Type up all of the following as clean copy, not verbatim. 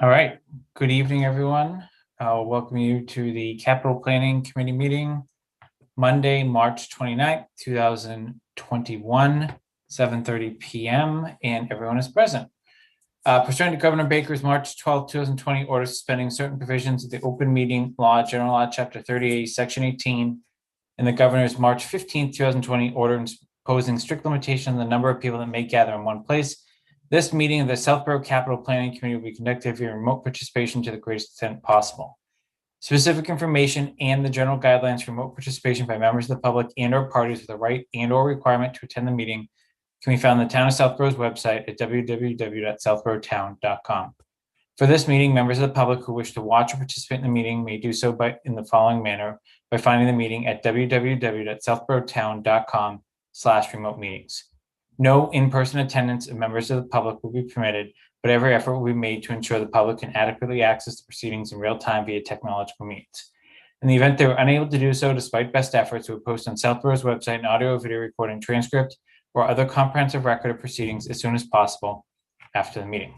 All right, good evening, everyone. I'll welcome you to the Capital Planning Committee meeting, Monday, March 29th, 2021, 7:30 p.m., and everyone is present. Pursuant to Governor Baker's March 12, 2020 order suspending certain provisions of the Open Meeting Law, General Law, Chapter 38, Section 18, and the Governor's March 15, 2020 order imposing strict limitation on the number of people that may gather in one place, this meeting of the Southborough Capital Planning Committee will be conducted via remote participation to the greatest extent possible. Specific information and the general guidelines for remote participation by members of the public and/or parties with a right and/or requirement to attend the meeting can be found on the Town of Southborough's website at www.southboroughtown.com. For this meeting, members of the public who wish to watch or participate in the meeting may do so in the following manner by finding the meeting at www.southboroughtown.com/remote meetings. No in-person attendance of members of the public will be permitted, but every effort will be made to ensure the public can adequately access the proceedings in real time via technological means. In the event they were unable to do so, despite best efforts, we will post on Southborough's website an audio or video recording transcript or other comprehensive record of proceedings as soon as possible after the meeting.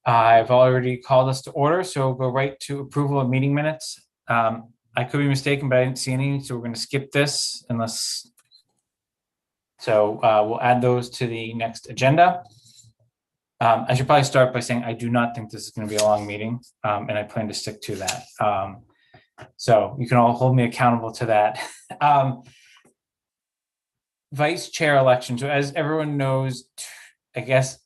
I've already called us to order, so we'll go right to approval of meeting minutes. I could be mistaken, but I didn't see any, so we're going to skip this unless... So we'll add those to the next agenda. I should probably start by saying I do not think this is going to be a long meeting, and I plan to stick to that. So you can all hold me accountable to that. Vice chair election. So as everyone knows, I guess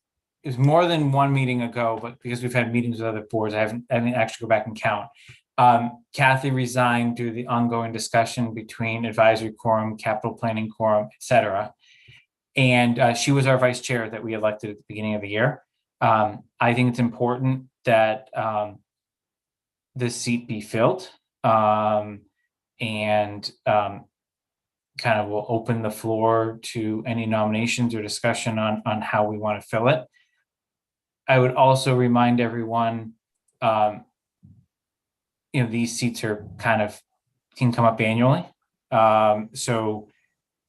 it was more than one meeting ago, but because we've had meetings with other boards, I didn't actually go back and count. Kathy resigned due to the ongoing discussion between advisory quorum, capital planning quorum, et cetera. And she was our vice chair that we elected at the beginning of the year. I think it's important that this seat be filled, and kind of will open the floor to any nominations or discussion on how we want to fill it. I would also remind everyone, these seats are can come up annually. So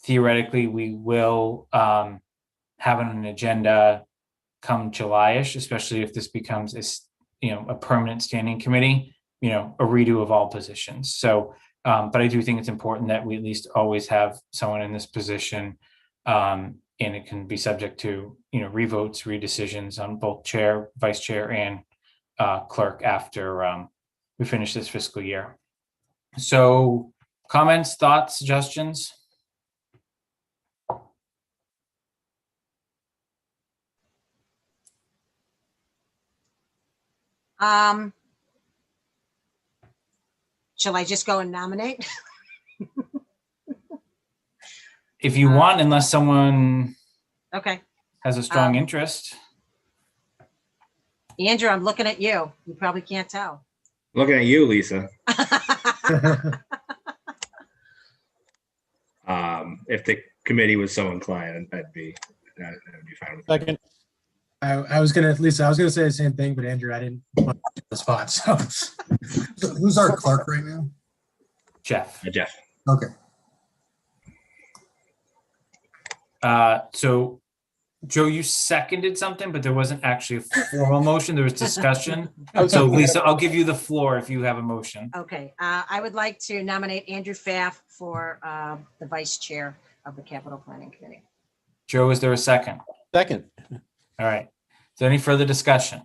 theoretically, we will have an agenda come July-ish, especially if this becomes a permanent standing committee, a redo of all positions. So, but I do think it's important that we at least always have someone in this position, and it can be subject to, revotes, redecisions on both chair, vice chair, and clerk after we finish this fiscal year. So comments, thoughts, suggestions? Shall I just go and nominate? If you want, unless someone Okay. has a strong interest. Andrew, I'm looking at you. You probably can't tell. Looking at you, Lisa. If the committee was so inclined, that'd be fine with me. Second. I was gonna say the same thing, but Andrew, I didn't want to take the spot. So who's our clerk right now? Jeff. Jeff. Okay. So Joe, you seconded something, but there wasn't actually a formal motion. There was discussion. So Lisa, I'll give you the floor if you have a motion. Okay. I would like to nominate Andrew Phaff for the vice chair of the Capital Planning Committee. Joe, is there a second? second. All right. Is there any further discussion?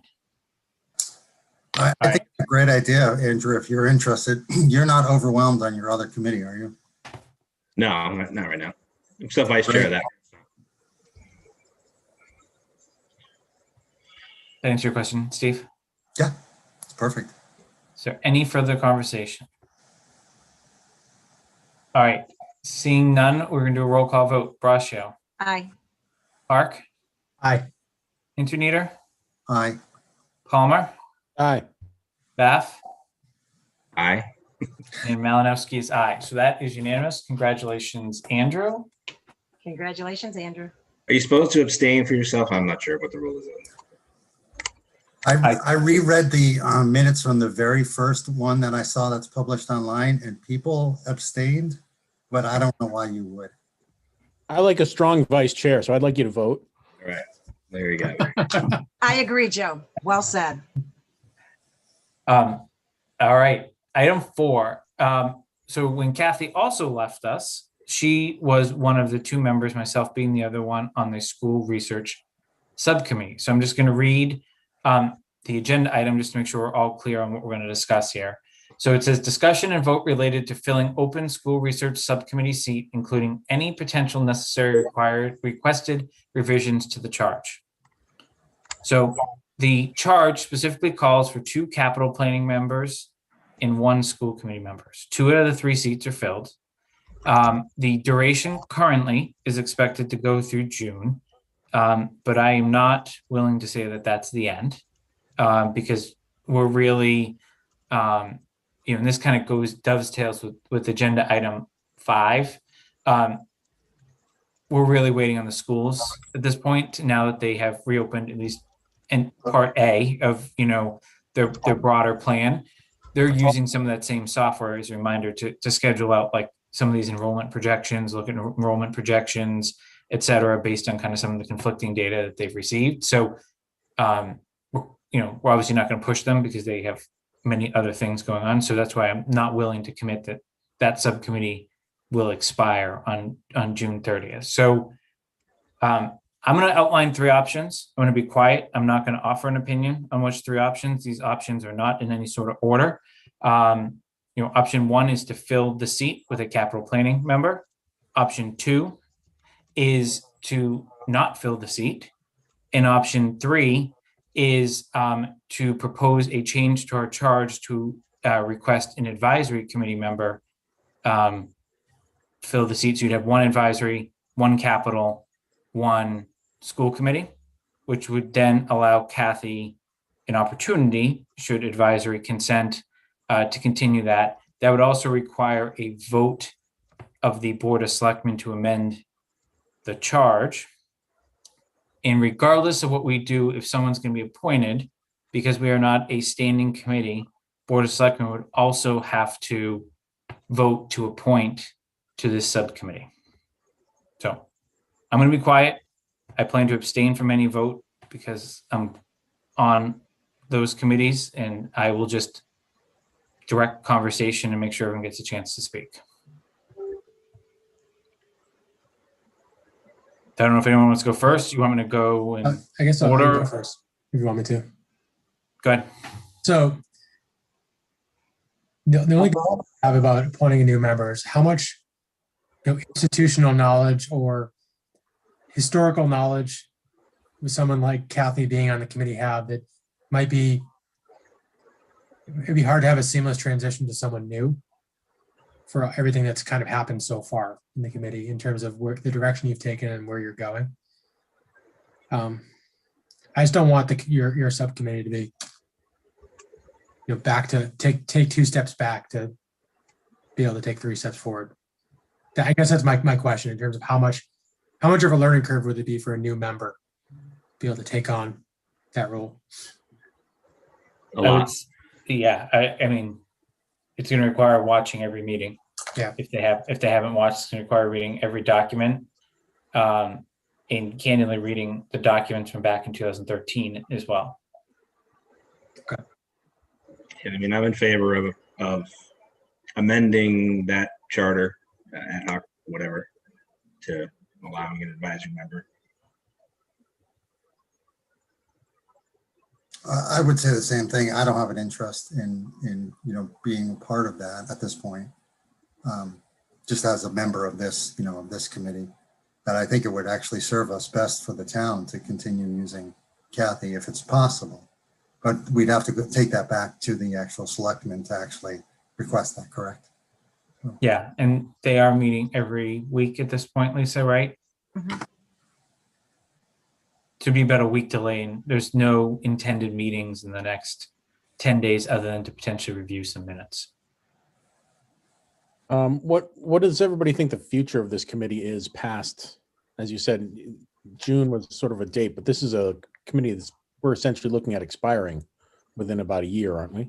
I think it's a great idea, Andrew, if you're interested. You're not overwhelmed on your other committee, are you? No, I'm not right now. I'm still vice chair of that. That answer your question, Steve? Yeah, it's perfect. Is there any further conversation? All right. Seeing none, we're going to do a roll call vote. Braccio. Aye. Park. Aye. Interneater. Aye. Palmer. Aye. Phaff. Aye. And Malinowski is aye. So that is unanimous. Congratulations, Andrew. Congratulations, Andrew. Are you supposed to abstain for yourself? I'm not sure what the rule is. I reread the minutes from the very first one that I saw that's published online, and people abstained, but I don't know why you would. I like a strong vice chair, so I'd like you to vote. All right, there you go. I agree, Joe. Well said. All right, item 4. So when Kathy also left us, she was one of the 2 members, myself being the other one, on the school research subcommittee. So I'm just going to read the agenda item just to make sure we're all clear on what we're going to discuss here. So it says discussion and vote related to filling open school research subcommittee seat, including any potential necessary requested revisions to the charge. So the charge specifically calls for 2 capital planning members and 1 school committee members. 2 out of the 3 seats are filled. The duration currently is expected to go through June, but I am not willing to say that that's the end, because we're really, and this kind of dovetails with agenda item 5. We're really waiting on the schools at this point, now that they have reopened, at least in part A of, their broader plan. They're using some of that same software as a reminder to schedule out like some of these enrollment projections, look at enrollment projections, et cetera, based on kind of some of the conflicting data that they've received. So, we're obviously not going to push them because they have many other things going on. So that's why I'm not willing to commit that subcommittee will expire on June 30th. So I'm going to outline 3 options. I'm going to be quiet. I'm not going to offer an opinion on which 3 options. These options are not in any sort of order. Option 1 is to fill the seat with a capital planning member. Option 2 is to not fill the seat. And option 3 is to propose a change to our charge to request an advisory committee member fill the seat. So you'd have 1 advisory, 1 capital, 1 school committee, which would then allow Kathy an opportunity, should advisory consent, to continue that. That would also require a vote of the Board of Selectmen to amend the charge. And regardless of what we do, if someone's going to be appointed, because we are not a standing committee, Board of Selectmen would also have to vote to appoint to this subcommittee. So I'm going to be quiet. I plan to abstain from any vote because I'm on those committees, and I will just direct conversation and make sure everyone gets a chance to speak. I don't know if anyone wants to go first. You want me to go in I guess I'll order? go first if you want me to. Go ahead. So the only goal I have about appointing a new member is how much institutional knowledge or historical knowledge with someone like Kathy being on the committee have that might be, it'd be hard to have a seamless transition to someone new for everything that's kind of happened so far in the committee in terms of where the direction you've taken and where you're going. I just don't want your subcommittee to be, back to take 2 steps back to be able to take 3 steps forward. I guess that's my question in terms of how much of a learning curve would it be for a new member to be able to take on that role? A lot. I mean, it's going to require watching every meeting. Yeah. If they haven't watched, it's going to require reading every document, and candidly reading the documents from back in 2013 as well. Yeah, I mean, I'm in favor of amending that charter, ad hoc, whatever, to allowing an advisory member. I would say the same thing. I don't have an interest in being a part of that at this point. Just as a member of this, of this committee, that I think it would actually serve us best for the town to continue using Kathy if it's possible. But we'd have to take that back to the actual selectmen to actually request that, correct? Yeah, and they are meeting every week at this point, Lisa, right? Mhm. To be about a week delay, and there's no intended meetings in the next 10 days other than to potentially review some minutes. What does everybody think the future of this committee is past, as you said, June was sort of a date, but this is a committee that's we're essentially looking at expiring within about a year, aren't we?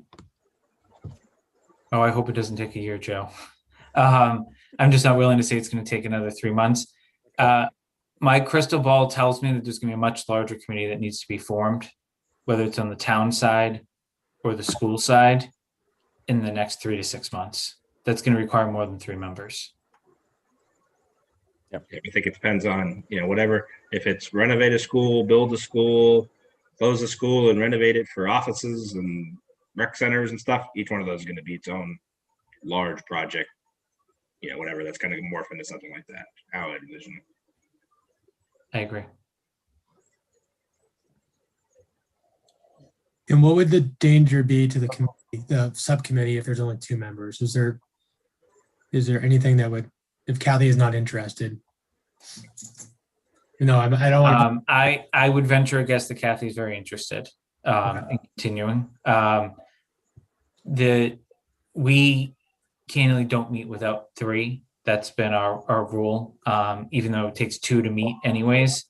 Oh, I hope it doesn't take a year, Joe. I'm just not willing to say it's going to take another 3 months. My crystal ball tells me that there's going to be a much larger committee that needs to be formed, whether it's on the town side or the school side, in the next 3 to 6 months. That's going to require more than 3 members. I think it depends on, whatever, if it's renovate a school, build a school, close a school and renovate it for offices and rec centers and stuff, each one of those is going to be its own large project. Whatever, that's kind of morph into something like that, how I envision it. I agree. And what would the danger be to the committee, the subcommittee, if there's only 2 members? Is there anything that would, if Kathy is not interested? No, I don't want I would venture a guess that Kathy's very interested in continuing. We candidly don't meet without 3. That's been our rule, even though it takes 2 to meet anyways.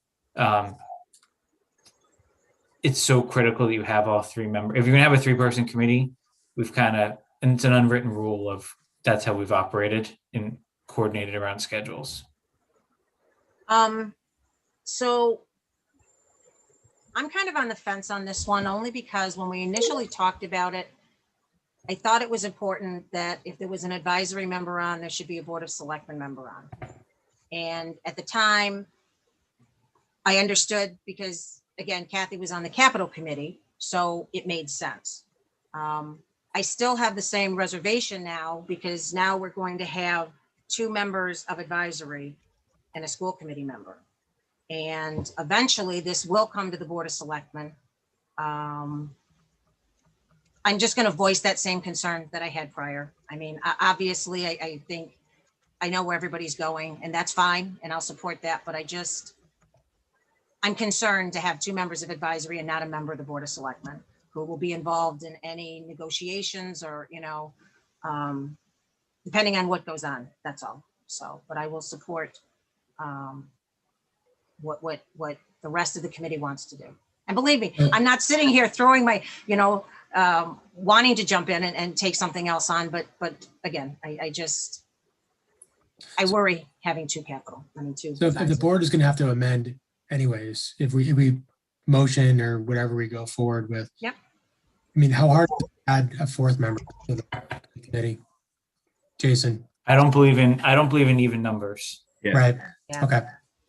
It's so critical that you have all 3 members. If you're gonna have a 3-person committee, and it's an unwritten rule of that's how we've operated and coordinated around schedules. So I'm kind of on the fence on this one, only because when we initially talked about it, I thought it was important that if there was an advisory member on, there should be a Board of Selectmen member on. And at the time, I understood because, again, Kathy was on the Capital Committee, so it made sense. I still have the same reservation now because now we're going to have 2 members of advisory and a school committee member. And eventually this will come to the Board of Selectmen. I'm just going to voice that same concern that I had prior. I mean, obviously, I think I know where everybody's going, and that's fine, and I'll support that. But I'm concerned to have 2 members of advisory and not a member of the Board of Selectmen who will be involved in any negotiations or, depending on what goes on. That's all. So, but I will support what the rest of the committee wants to do. And believe me, I'm not sitting here throwing my, wanting to jump in and take something else on, but again, I worry having 2 capital. I mean, 2. So if the board is going to have to amend anyways, if we motion or whatever we go forward with. Yep. I mean, how hard is it to add a 4th member to the committee? Jason, I don't believe in even numbers. Yeah. right? Yeah. Okay.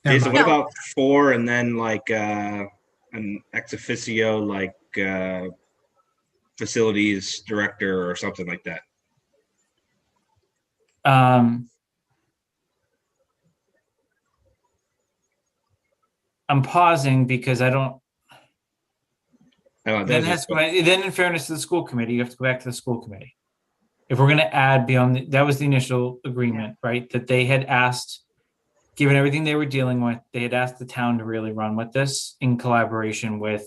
Never Jason, mind. what about 4 and then like an ex officio, like facilities director or something like that? I'm pausing because I don't. Oh, Then in fairness to the school committee, you have to go back to the school committee. If we're going to add beyond, that was the initial agreement, right? That they had asked, given everything they were dealing with, they had asked the town to really run with this in collaboration with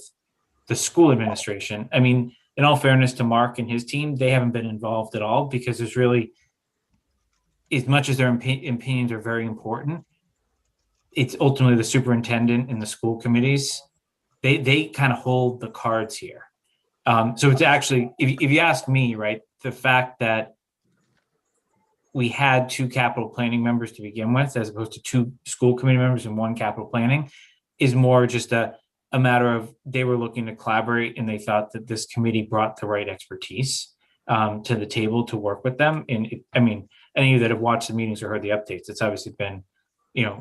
the school administration. I mean, in all fairness to Mark and his team, they haven't been involved at all because there's really, as much as their opinions are very important, it's ultimately the superintendent and the school committees. They kind of hold the cards here. So it's actually, if you ask me, right, the fact that we had 2 capital planning members to begin with, as opposed to 2 school committee members and 1 capital planning, is more just a matter of they were looking to collaborate and they thought that this committee brought the right expertise to the table to work with them. And I mean, any of you that have watched the meetings or heard the updates, it's obviously been,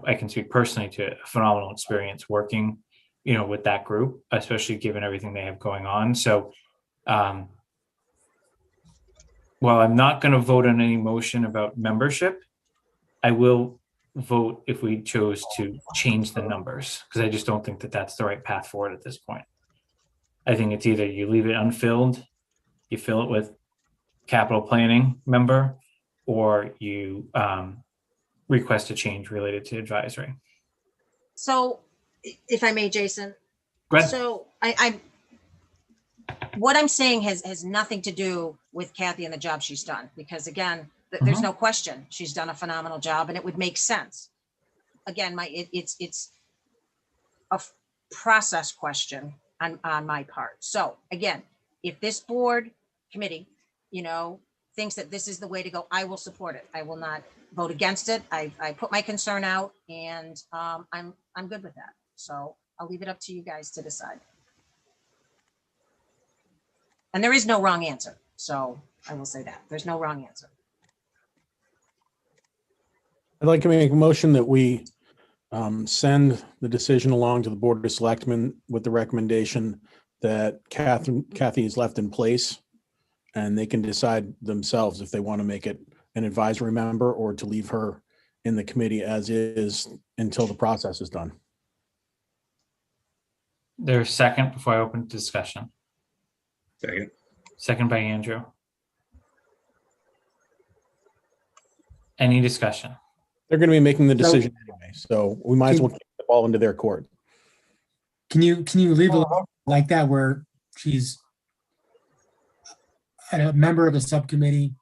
I can speak personally to a phenomenal experience working, with that group, especially given everything they have going on. So, while I'm not going to vote on any motion about membership, I will vote if we chose to change the numbers, because I just don't think that that's the right path forward at this point. I think it's either you leave it unfilled, you fill it with capital planning member, or you request a change related to advisory. So if I may, Jason. Go ahead. So what I'm saying has nothing to do with Kathy and the job she's done, because again, there's no question she's done a phenomenal job and it would make sense. Again, it's a process question. on my part. So again, if this board committee, thinks that this is the way to go, I will support it. I will not vote against it. I put my concern out, and I'm good with that. So I'll leave it up to you guys to decide. And there is no wrong answer. So I will say that there's no wrong answer. I'd like to make a motion that we send the decision along to the Board of Selectmen with the recommendation that Kathy is left in place, and they can decide themselves if they want to make it an advisory member or to leave her in the committee as is until the process is done. There's a second before I open discussion. Second. Second by Andrew. Any discussion? They're going to be making the decision anyway, so we might as well kick the ball into their court. Can you leave it like that where she's a member of the subcommittee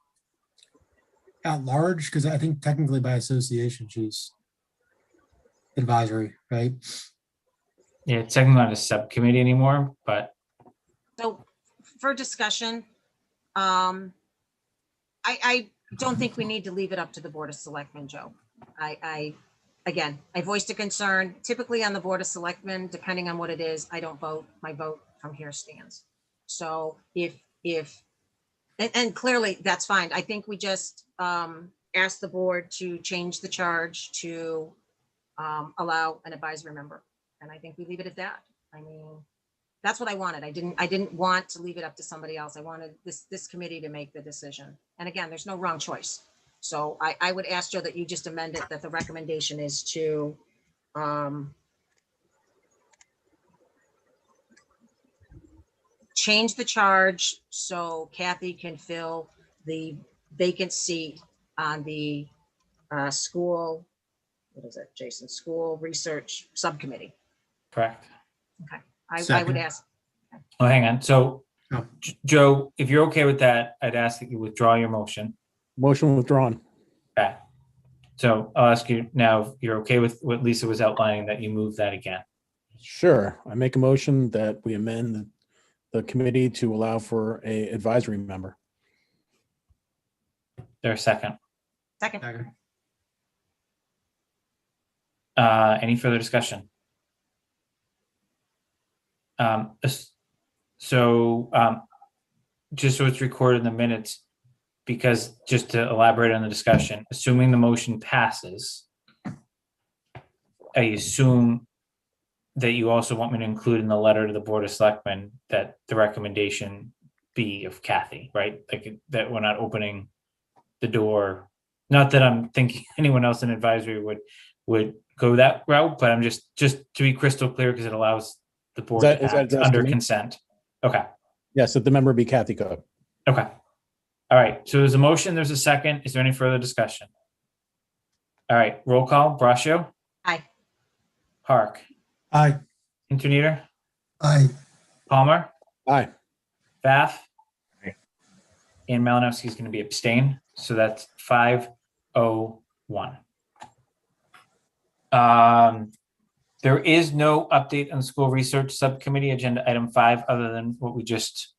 at large? Because I think technically by association, she's advisory, right? Yeah, it's technically not a subcommittee anymore, but So for discussion, I don't think we need to leave it up to the Board of Selectmen, Joe. Again, I voiced a concern. Typically on the Board of Selectmen, depending on what it is, I don't vote. My vote from here stands. So and clearly that's fine. I think we just ask the board to change the charge to allow an advisory member. And I think we leave it at that. I mean, that's what I wanted. I didn't want to leave it up to somebody else. I wanted this committee to make the decision. And again, there's no wrong choice. So I would ask Joe that you just amend it, that the recommendation is to change the charge so Kathy can fill the vacant seat on the school, what is it, Jason, School Research Subcommittee. correct. Okay, I would Second. ask. Oh, hang on. So, Oh. Joe, if you're okay with that, I'd ask that you withdraw your motion. Motion withdrawn. Okay. So I'll ask you now, if you're okay with what Lisa was outlining, that you move that again. Sure. I make a motion that we amend the committee to allow for a advisory member. There's a second. Second. Any further discussion? Just so it's recorded in the minutes, because just to elaborate on the discussion, assuming the motion passes, I assume that you also want me to include in the letter to the Board of Selectmen that the recommendation be of Kathy, right? Like that we're not opening the door. Not that I'm thinking anyone else in advisory would go that route, but I'm just to be crystal clear, because it allows the board Is to that act addressed under to me? consent. Okay. Yes, that the member be Kathy Cook. Okay. All right. So there's a motion. There's a second. Is there any further discussion? All right. Roll call. Brascio. Aye. Hark. Aye. Interneater. I, Palmer. Aye. Phaff. Aye. And Malinowski is going to be abstain. So that's 501. There is no update on the school research subcommittee agenda item 5, other than what we just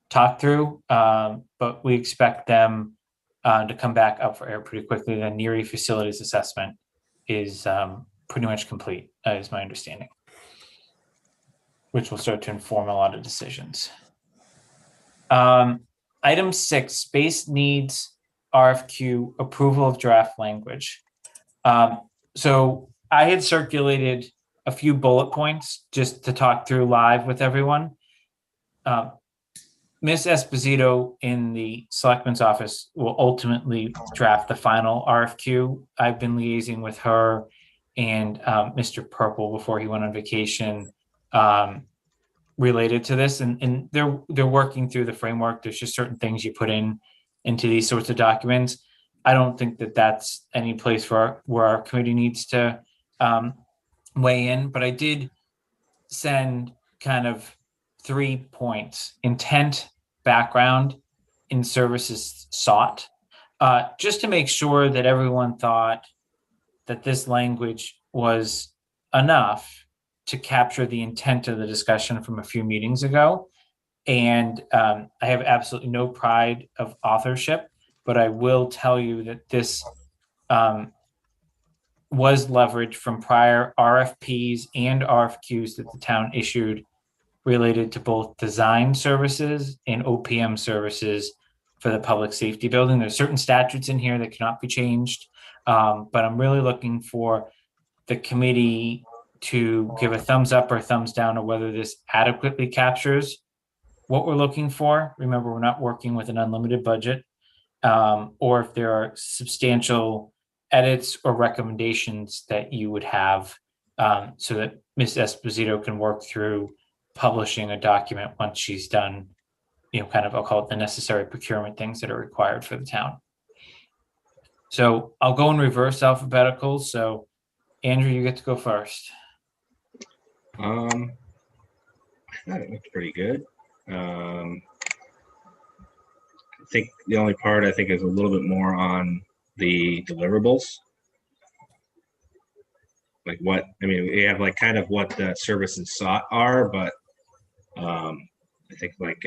talked through. But we expect them to come back up for air pretty quickly. The NERI facilities assessment is pretty much complete, is my understanding, which will start to inform a lot of decisions. Item 6, space needs RFQ approval of draft language. So I had circulated a few bullet points just to talk through live with everyone. Ms. Esposito in the selectman's office will ultimately draft the final RFQ. I've been liaising with her and Mr. Purple before he went on vacation related to this, and they're working through the framework. There's just certain things you put into these sorts of documents. I don't think that that's any place where our committee needs to weigh in, but I did send kind of 3 points: intent, background, and services sought, just to make sure that everyone thought that this language was enough to capture the intent of the discussion from a few meetings ago. And I have absolutely no pride of authorship, but I will tell you that this was leveraged from prior RFPs and RFQs that the town issued related to both design services and OPM services for the public safety building. There's certain statutes in here that cannot be changed, but I'm really looking for the committee to give a thumbs up or thumbs down on whether this adequately captures what we're looking for. Remember, we're not working with an unlimited budget, or if there are substantial edits or recommendations that you would have, so that Ms. Esposito can work through publishing a document once she's done, kind of, I'll call it the necessary procurement things that are required for the town. So I'll go in reverse alphabetical. So Andrew, you get to go first. I thought it looked pretty good. I think the only part I think is a little bit more on the deliverables. Like we have like kind of what the services sought are, but I think like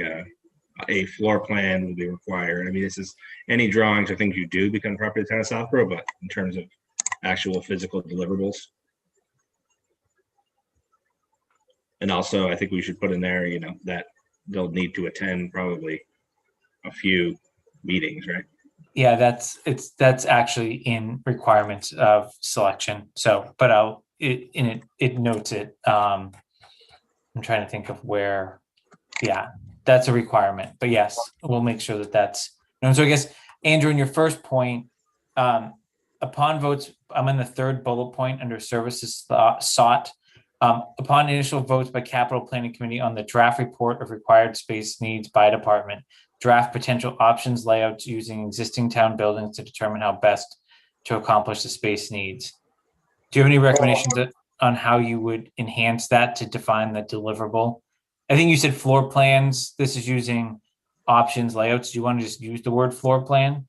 a floor plan will be required. This is any drawings or things you do become property of the town of Southborough, but in terms of actual physical deliverables. And also, I think we should put in there, that they'll need to attend probably a few meetings, right? Yeah, that's actually in requirements of selection. So, but it notes it. I'm trying to think of where. Yeah, that's a requirement. But yes, we'll make sure that that's. So I guess Andrew, in your first point, upon votes, I'm in the third bullet point under services sought. Upon initial votes by capital planning committee on the draft report of required space needs by department, draft potential options layouts using existing town buildings to determine how best to accomplish the space needs. Do you have any recommendations on how you would enhance that to define the deliverable? I think you said floor plans. This is using options layouts. Do you want to just use the word floor plan?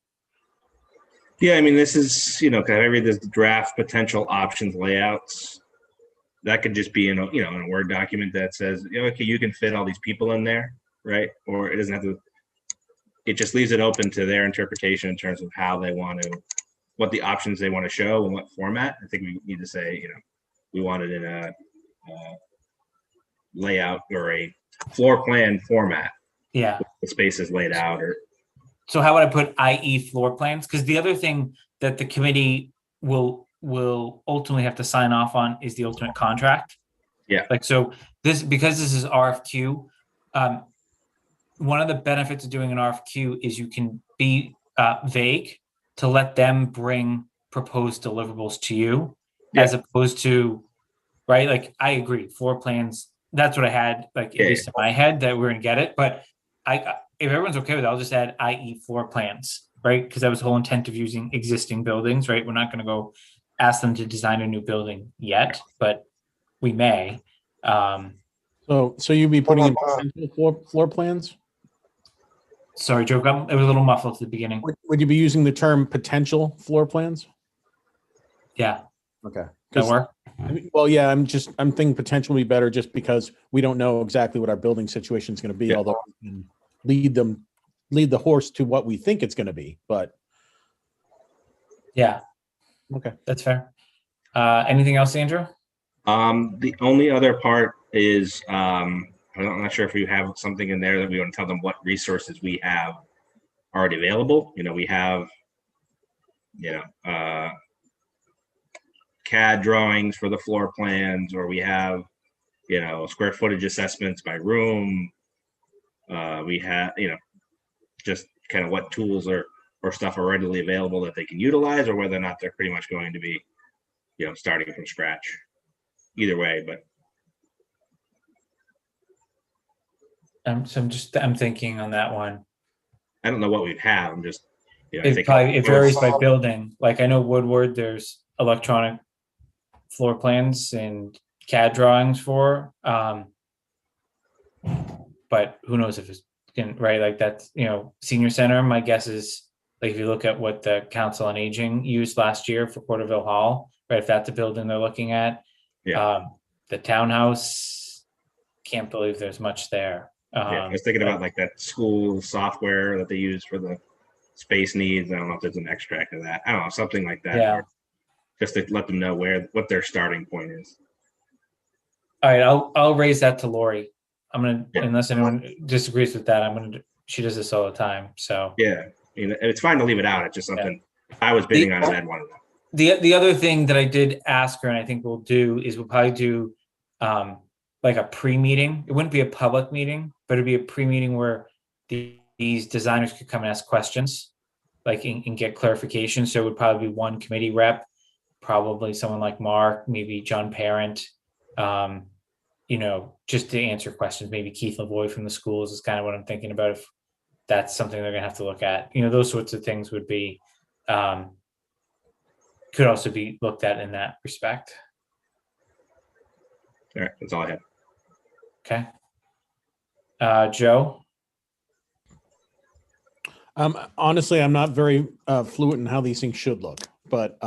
Yeah, this is, kind of, I read this draft potential options layouts. That could just be in a Word document that says, okay, you can fit all these people in there, right? Or it doesn't have to. It just leaves it open to their interpretation in terms of how they want to, what the options they want to show and what format. I think we need to say, we want it in a layout or a floor plan format. Yeah. The space is laid out. Or so how would I put IE floor plans? Because the other thing that the committee will ultimately have to sign off on is the ultimate contract. Yeah. So because this is RFQ, one of the benefits of doing an RFQ is you can be vague to let them bring proposed deliverables to you, as opposed to, right? Like, I agree, floor plans, that's what I had, at least in my head, that we're gonna get it. But if everyone's okay with it, I'll just add IE floor plans, right? Because that was the whole intent of using existing buildings, right? We're not gonna go ask them to design a new building yet, but we may. So you'd be putting in potential floor plans? Sorry, Joe, it was a little muffled at the beginning. Would you be using the term potential floor plans? Yeah. Okay. That work? Well, yeah, I'm thinking potential would be better just because we don't know exactly what our building situation is going to be, although we can lead the horse to what we think it's going to be, but. Yeah. Okay. That's fair. Anything else, Andrew? The only other part is, I'm not sure if you have something in there that we want to tell them what resources we have already available. We have, CAD drawings for the floor plans, or we have, square footage assessments by room. We have, just kind of what tools or stuff are readily available that they can utilize, or whether or not they're pretty much going to be, starting from scratch. Either way, but. I'm thinking on that one. I don't know what we'd have. I'm just, It varies by building. Like, I know Woodward, there's electronic floor plans and CAD drawings for, but who knows if it's right? Like, that's, senior center, my guess is, like, if you look at what the Council on Aging used last year for Porterville Hall, right? If that's a building they're looking at, Yeah. the townhouse, can't believe there's much there. Yeah, I was thinking about like that school software that they use for the space needs. I don't know if there's an extract of that. I don't know, something like that. Yeah. Or just to let them know what their starting point is. All right, I'll raise that to Lori. I'm gonna, Yeah. unless anyone disagrees with that, she does this all the time, so. Yeah, it's fine to leave it out. It's just something I was bidding on and I'd want to know. The other thing that I did ask her, and I think we'll do, is we'll probably do like a pre-meeting. It wouldn't be a public meeting, but it'd be a pre-meeting where these designers could come and ask questions, like and get clarification. So it would probably be one committee rep, probably someone like Mark, maybe John Parent, just to answer questions. Maybe Keith Lavoie from the schools is kind of what I'm thinking about. If that's something they're gonna have to look at, those sorts of things would be. Could also be looked at in that respect. All right, that's all I have. Okay. Joe? Honestly, I'm not very fluent in how these things should look, but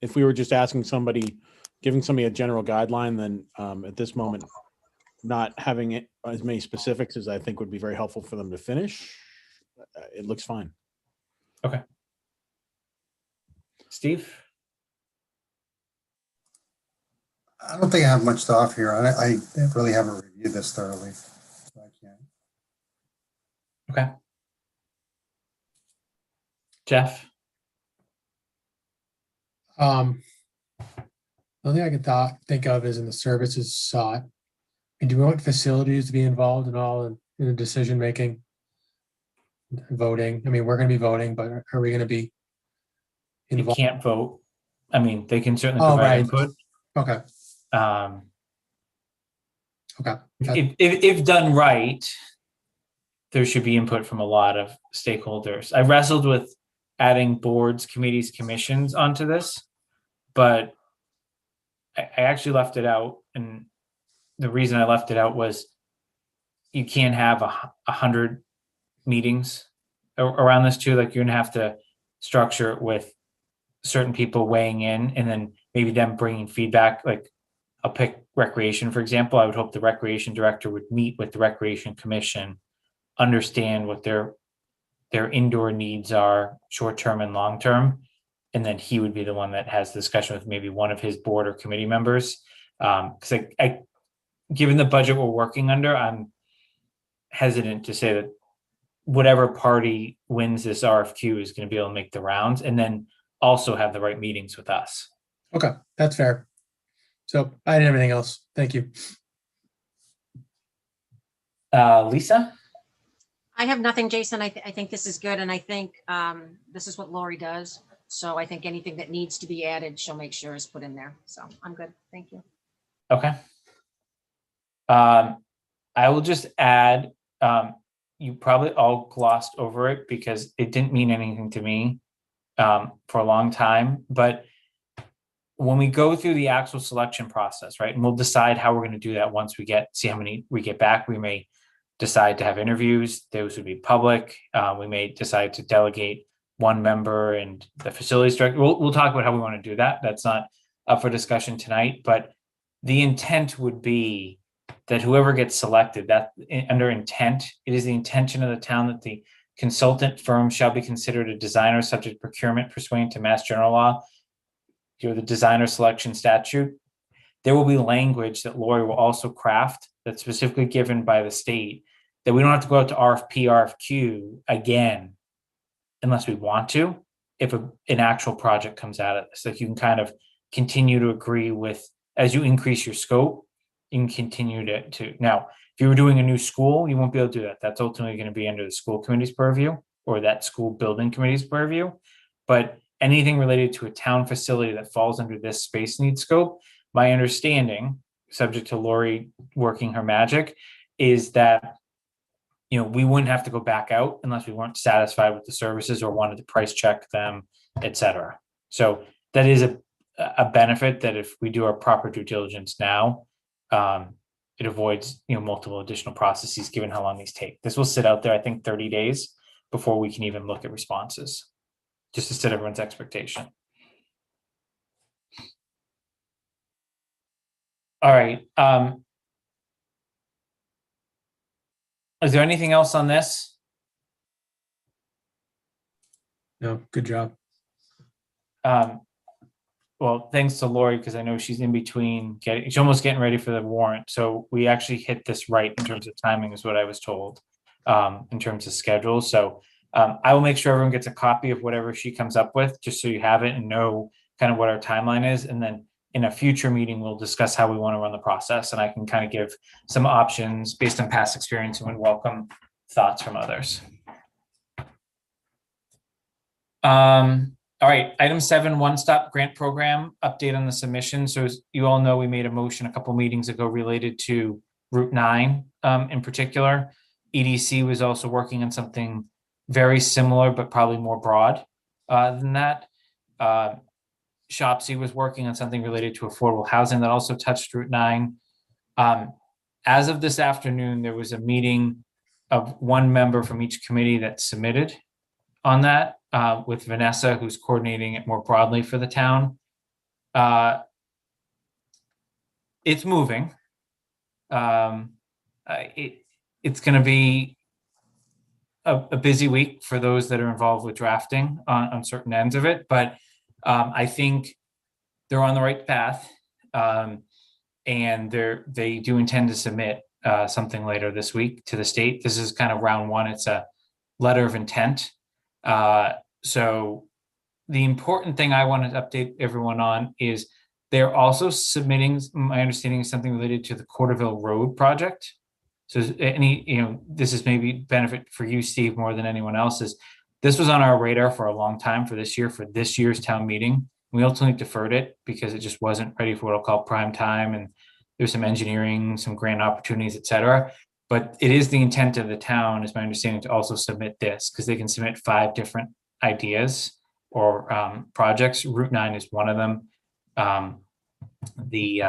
if we were just asking somebody, giving somebody a general guideline, then at this moment, not having it as many specifics as I think would be very helpful for them to finish, it looks fine. Okay. Steve? I don't think I have much to offer here. I really haven't reviewed this thoroughly, so I can't. Okay. Jeff? The only thing I can think of is in the services sought. And do we want facilities to be involved at all in the decision making, voting? I mean, we're going to be voting, but are we going to be You involved? can't vote. I mean, they can certainly Oh, provide right. input. Okay. Okay. If done right, there should be input from a lot of stakeholders. I wrestled with adding boards, committees, commissions onto this, but I actually left it out. And the reason I left it out was you can't have 100 meetings around this too. Like you're gonna have to structure it with certain people weighing in and then maybe them bringing feedback. Like I'll pick recreation, for example. I would hope the recreation director would meet with the recreation commission, understand what their indoor needs are, short-term and long-term. And then he would be the one that has the discussion with maybe one of his board or committee members. Because I given the budget we're working under, I'm hesitant to say that whatever party wins this RFQ is going to be able to make the rounds and then also have the right meetings with us. Okay, that's fair. So I didn't have anything else. Thank you. Lisa? I have nothing, Jason. I think this is good. And I think this is what Lori does. So I think anything that needs to be added, she'll make sure is put in there. So I'm good. Thank you. Okay. I will just add, you probably all glossed over it because it didn't mean anything to me for a long time. But when we go through the actual selection process, right, and we'll decide how we're going to do that once we see how many we get back. We may decide to have interviews. Those would be public. We may decide to delegate one member and the facilities director. We'll talk about how we want to do that. That's not up for discussion tonight, but the intent would be that whoever gets selected, that under intent, it is the intention of the town that the consultant firm shall be considered a designer subject to procurement pursuant to Mass General Law, the designer selection statute. There will be language that Lori will also craft that's specifically given by the state that we don't have to go out to RFP, RFQ again, unless we want to, if an actual project comes out of this. Like you can kind of continue to agree with, as you increase your scope, you can continue to now, if you were doing a new school, you won't be able to do that. That's ultimately going to be under the school committee's purview or that school building committee's purview. But anything related to a town facility that falls under this space needs scope, my understanding, subject to Lori working her magic, is that we wouldn't have to go back out unless we weren't satisfied with the services or wanted to price check them, et cetera. So that is a benefit that if we do our proper due diligence now, it avoids multiple additional processes given how long these take. This will sit out there, I think, 30 days before we can even look at responses, just to set everyone's expectation. All right. Is there anything else on this? No, good job. Well, thanks to Lori, because I know she's in between she's almost getting ready for the warrant. So we actually hit this right in terms of timing is what I was told, in terms of schedule. So I will make sure everyone gets a copy of whatever she comes up with, just so you have it and know kind of what our timeline is. And then in a future meeting, we'll discuss how we want to run the process. And I can kind of give some options based on past experience and would welcome thoughts from others. All right, item 7, one-stop grant program, update on the submission. So as you all know, we made a motion a couple meetings ago related to Route 9 in particular. EDC was also working on something very similar, but probably more broad than that. SHOPSI was working on something related to affordable housing that also touched Route 9. As of this afternoon, there was a meeting of one member from each committee that submitted on that with Vanessa, who's coordinating it more broadly for the town. It's moving. It's going to be a busy week for those that are involved with drafting on certain ends of it, but I think they're on the right path, and they do intend to submit something later this week to the state. This is kind of round one. It's a letter of intent. So the important thing I want to update everyone on is they're also submitting, my understanding is something related to the Corderville Road project. So this is maybe benefit for you, Steve, more than anyone else's. This was on our radar for a long time for this year's town meeting. We ultimately deferred it because it just wasn't ready for what I'll call prime time. And there's some engineering, some grant opportunities, et cetera. But it is the intent of the town, is my understanding, to also submit this, because they can submit 5 different ideas or projects. Route 9 is one of them. What did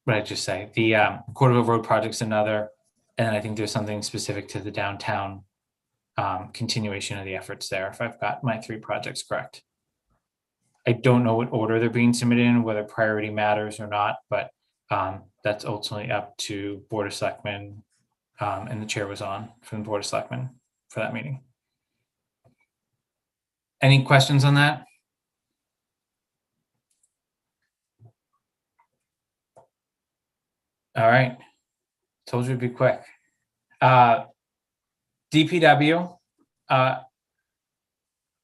I just say? The Corderville Road project's another. And I think there's something specific to the downtown continuation of the efforts there, if I've got my 3 projects correct. I don't know what order they're being submitted in, whether priority matters or not, but that's ultimately up to Board of Selectmen, and the chair was on from the Board of Selectmen for that meeting. Any questions on that? All right. Told you it'd be quick. DPW.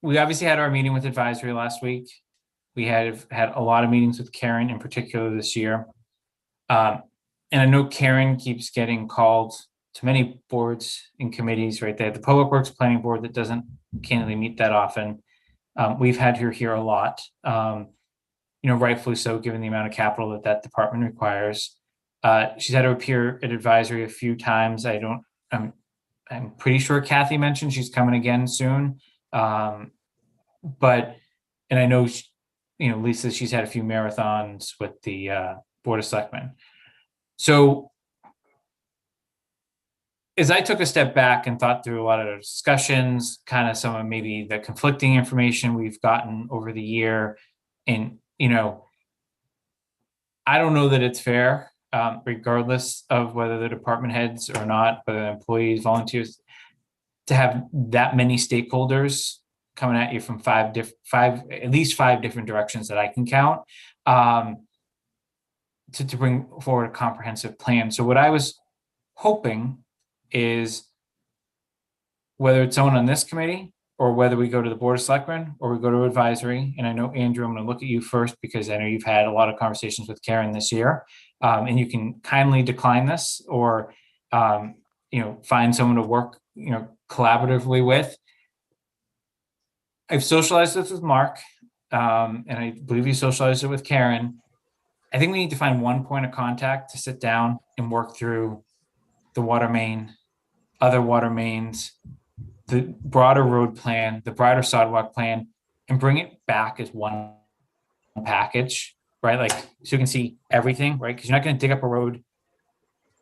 We obviously had our meeting with advisory last week. We had a lot of meetings with Karen in particular this year. And I know Karen keeps getting called to many boards and committees right there. The Public Works Planning Board that doesn't candidly meet that often. We've had her here a lot, rightfully so, given the amount of capital that department requires. She's had to appear at advisory a few times. I'm pretty sure Kathy mentioned she's coming again soon. And I know, Lisa, she's had a few marathons with the Board of Selectmen. So as I took a step back and thought through a lot of the discussions, kind of some of maybe the conflicting information we've gotten over the year, and, I don't know that it's fair, regardless of whether the department heads or not, whether employees, volunteers, to have that many stakeholders coming at you from at least five different directions that I can count, to bring forward a comprehensive plan. So what I was hoping is, whether it's someone on this committee or whether we go to the Board of Selectmen or we go to advisory, and I know, Andrew, I'm going to look at you first because I know you've had a lot of conversations with Karen this year, and you can kindly decline this or, find someone to work, collaboratively with. I've socialized this with Mark, and I believe you socialized it with Karen. I think we need to find one point of contact to sit down and work through the water main, other water mains, the broader road plan, the broader sidewalk plan, and bring it back as one package, right? Like, so you can see everything, right? Because you're not going to dig up a road,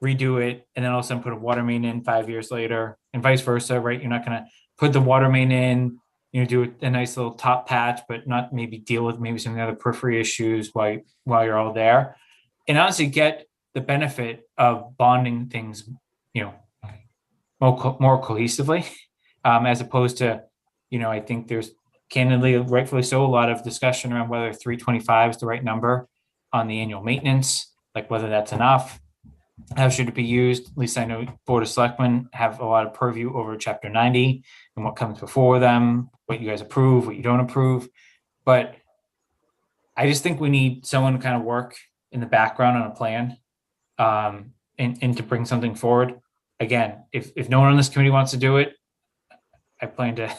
redo it, and then all of a sudden put a water main in 5 years later, and vice versa, right? You're not going to put the water main in, do a nice little top patch, but not maybe deal with maybe some of the other periphery issues while you're all there. And honestly, get the benefit of bonding things, more cohesively, as opposed to, I think there's candidly, rightfully so, a lot of discussion around whether 325 is the right number on the annual maintenance, like whether that's enough, how should it be used. At least I know Board of Selectmen have a lot of purview over Chapter 90 and what comes before them, what you guys approve, what you don't approve. But I just think we need someone to kind of work in the background on a plan, and to bring something forward. Again, if no one on this committee wants to do it, I plan to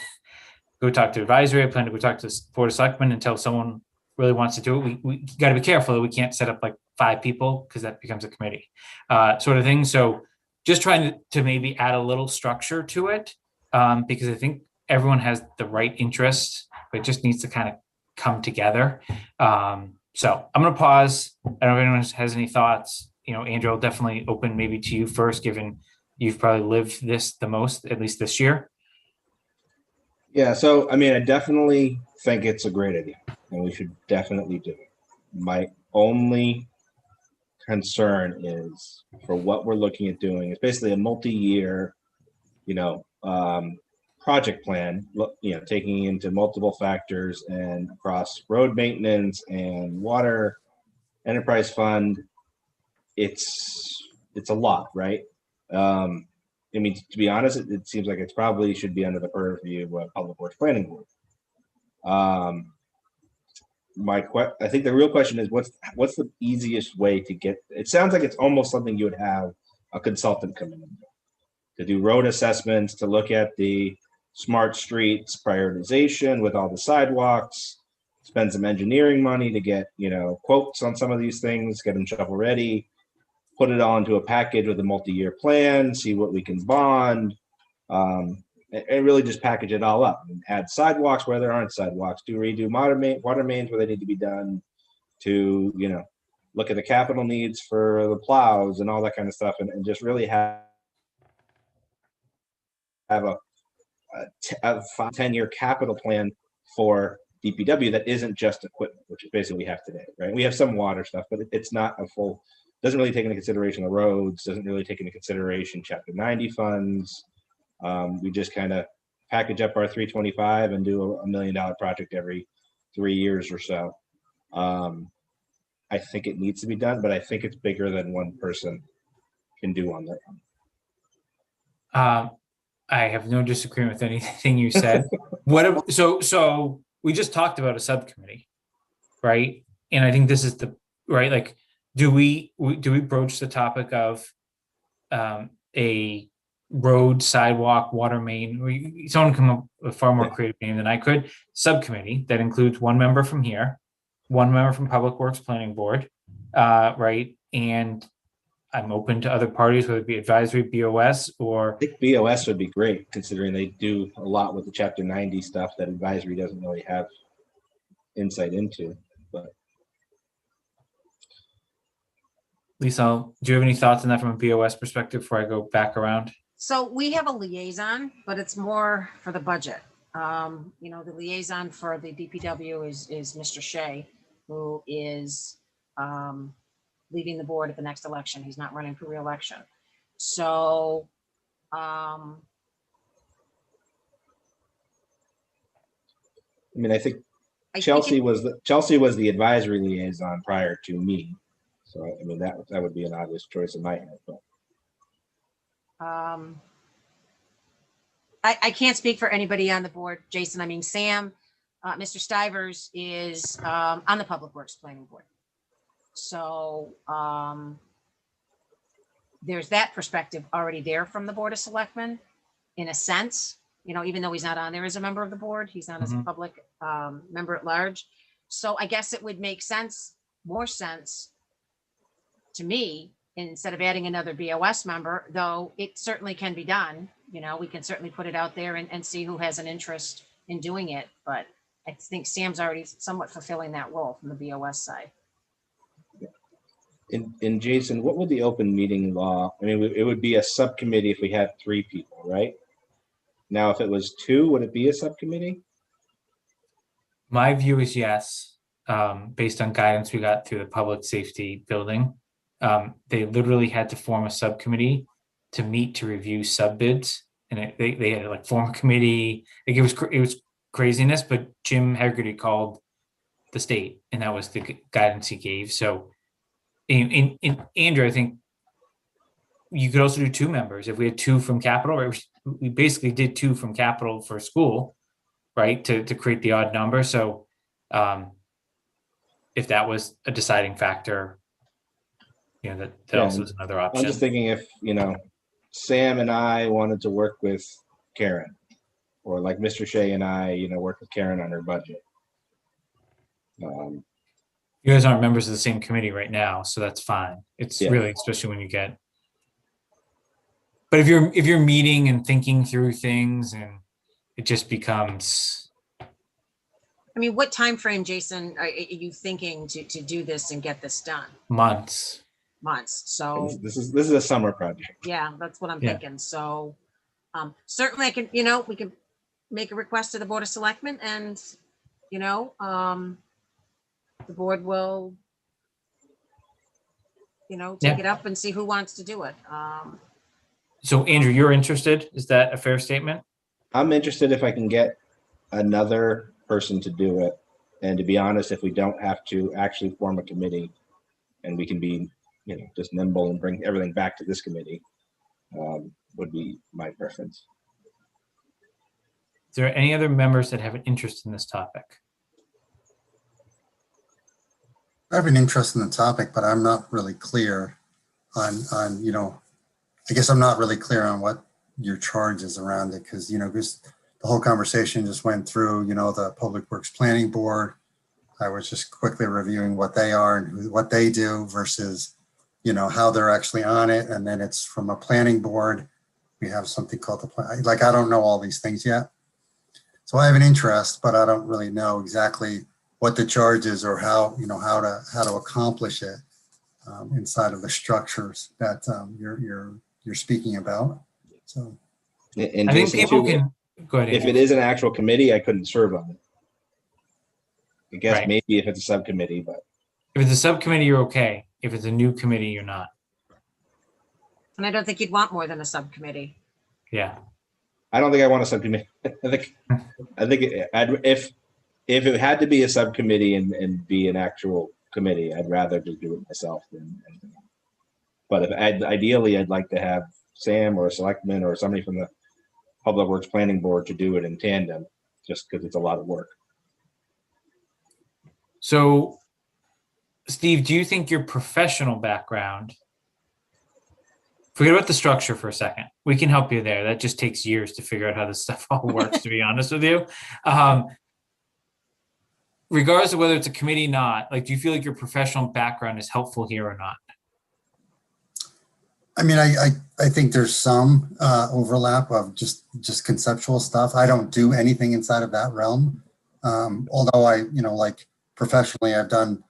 go talk to advisory. I plan to go talk to the Board of Selectmen until someone really wants to do it. We got to be careful that we can't set up like 5 people because that becomes a committee, sort of thing. So just trying to maybe add a little structure to it, because I think everyone has the right interests, but it just needs to kind of come together. So I'm going to pause. I don't know if anyone has any thoughts. Andrew, I'll definitely open maybe to you first, given you've probably lived this the most, at least this year. Yeah, so I mean, I definitely think it's a great idea, and we should definitely do it. My only concern is for what we're looking at doing. It's basically a multi-year, project plan. Taking into multiple factors and across road maintenance and water enterprise fund. It's a lot, right? I mean, to be honest, it seems like it probably should be under the purview of Public Works Planning Board. I think the real question is what's the easiest way to get? It sounds like it's almost something you would have a consultant come in to do road assessments, to look at the smart streets prioritization with all the sidewalks, spend some engineering money to get quotes on some of these things, get them shovel ready. Put it all into a package with a multi-year plan, see what we can bond, and really just package it all up. And add sidewalks where there aren't sidewalks, redo water mains where they need to be done, to look at the capital needs for the plows and all that kind of stuff, and just really have a 10-year capital plan for DPW that isn't just equipment, which is basically what we have today, right? We have some water stuff, but it's not a full. Doesn't really take into consideration the roads, doesn't really take into consideration Chapter 90 funds. We just kind of package up our 325 and do a $1 million project every 3 years or so. I think it needs to be done, but I think it's bigger than one person can do on their own. I have no disagreement with anything you said. So we just talked about a subcommittee, right? And I think this is right. Do we broach the topic of a road, sidewalk, water main? Someone come up with a far more creative name than I could. Subcommittee that includes one member from here, one member from Public Works Planning Board, right? And I'm open to other parties, whether it be advisory, BOS, or. I think BOS would be great, considering they do a lot with the Chapter 90 stuff that advisory doesn't really have insight into. But Lisa, do you have any thoughts on that from a BOS perspective before I go back around? So we have a liaison, but it's more for the budget. The liaison for the DPW is Mr. Shea, who is leaving the board at the next election. He's not running for re-election. So I mean, I think Chelsea was the advisory liaison prior to me. So I mean, that would be an obvious choice in my head. But I can't speak for anybody on the board, Jason. I mean, Sam, Mr. Stivers is on the Public Works Planning Board. So there's that perspective already there from the Board of Selectmen, in a sense, even though he's not on there as a member of the board, he's on as a public member at large. So I guess it would make more sense to me, instead of adding another BOS member, though it certainly can be done. We can certainly put it out there and see who has an interest in doing it. But I think Sam's already somewhat fulfilling that role from the BOS side. And Jason, what would the open meeting law? I mean, it would be a subcommittee if we had 3 people, right? Now, if it was 2, would it be a subcommittee? My view is yes, based on guidance we got through the public safety building. They literally had to form a subcommittee to meet to review sub bids, and they had to like form a committee. Like it was craziness, but Jim Hegarty called the state, and that was the guidance he gave. So, in Andrew, I think you could also do 2 members if we had 2 from Capital. Right? We basically did 2 from Capital for school, right, to create the odd number. So, if that was a deciding factor, that Yeah, also is another I'm option. just thinking if, Sam and I wanted to work with Karen, or like Mr. Shea and I, work with Karen on her budget. You guys aren't members of the same committee right now, so that's fine. It's Yeah. really, especially when you get. But if you're meeting and thinking through things, and it just becomes. I mean, what time frame, Jason, are you thinking to do this and get this done? Months. Months. So This is a summer project. yeah, that's what I'm Yeah. thinking. So certainly I can, we can make a request to the Board of Selectmen, and, the board will, take it up and see who wants to do it. So Andrew, you're interested? Is that a fair statement? I'm interested if I can get another person to do it. And to be honest, if we don't have to actually form a committee and we can be, just nimble and bring everything back to this committee, would be my preference. Is there any other members that have an interest in this topic? I have an interest in the topic, but I'm not really clear on, I guess I'm not really clear on what your charge is around it, because, because the whole conversation just went through, the Public Works Planning Board. I was just quickly reviewing what they are and what they do versus, how they're actually on it. And then it's from a planning board. We have something called the plan. Like, I don't know all these things yet. So I have an interest, but I don't really know exactly what the charge is or how, how to accomplish it inside of the structures that you're speaking about. So And I think Jason, people too, can go ahead. if Andrew. it is an actual committee, I couldn't serve on it. I guess Right. maybe if it's a subcommittee, but If it's a subcommittee, you're okay. If it's a new committee, you're not. And I don't think you'd want more than a subcommittee. Yeah. I don't think I want a subcommittee. I think if it had to be a subcommittee and be an actual committee, I'd rather just do it myself but ideally I'd like to have Sam or a selectman or somebody from the Public Works Planning Board to do it in tandem, just because it's a lot of work. So, Steve, do you think your professional background, forget about the structure for a second. We can help you there. That just takes years to figure out how this stuff all works, to be honest with you. Regardless of whether it's a committee or not, do you feel like your professional background is helpful here or not? I mean, I think there's some overlap of just conceptual stuff. I don't do anything inside of that realm. Although I, professionally, I've done,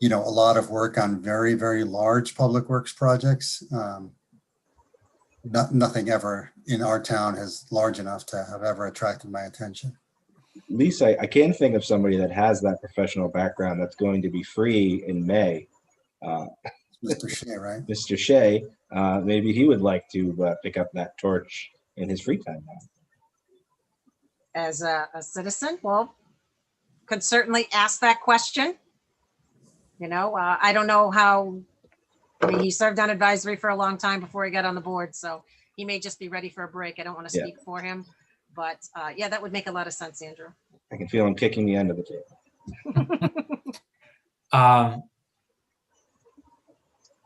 a lot of work on very, very large public works projects. Nothing ever in our town is large enough to have ever attracted my attention. Lisa, I can think of somebody that has that professional background that's going to be free in May. Mr. Shea, right? Mr. Shea, maybe he would like to pick up that torch in his free time now. As a citizen, well, could certainly ask that question. I don't know how, he served on advisory for a long time before he got on the board, so he may just be ready for a break. I don't want to speak for him, but yeah, that would make a lot of sense, Andrew. I can feel him kicking the end of the table.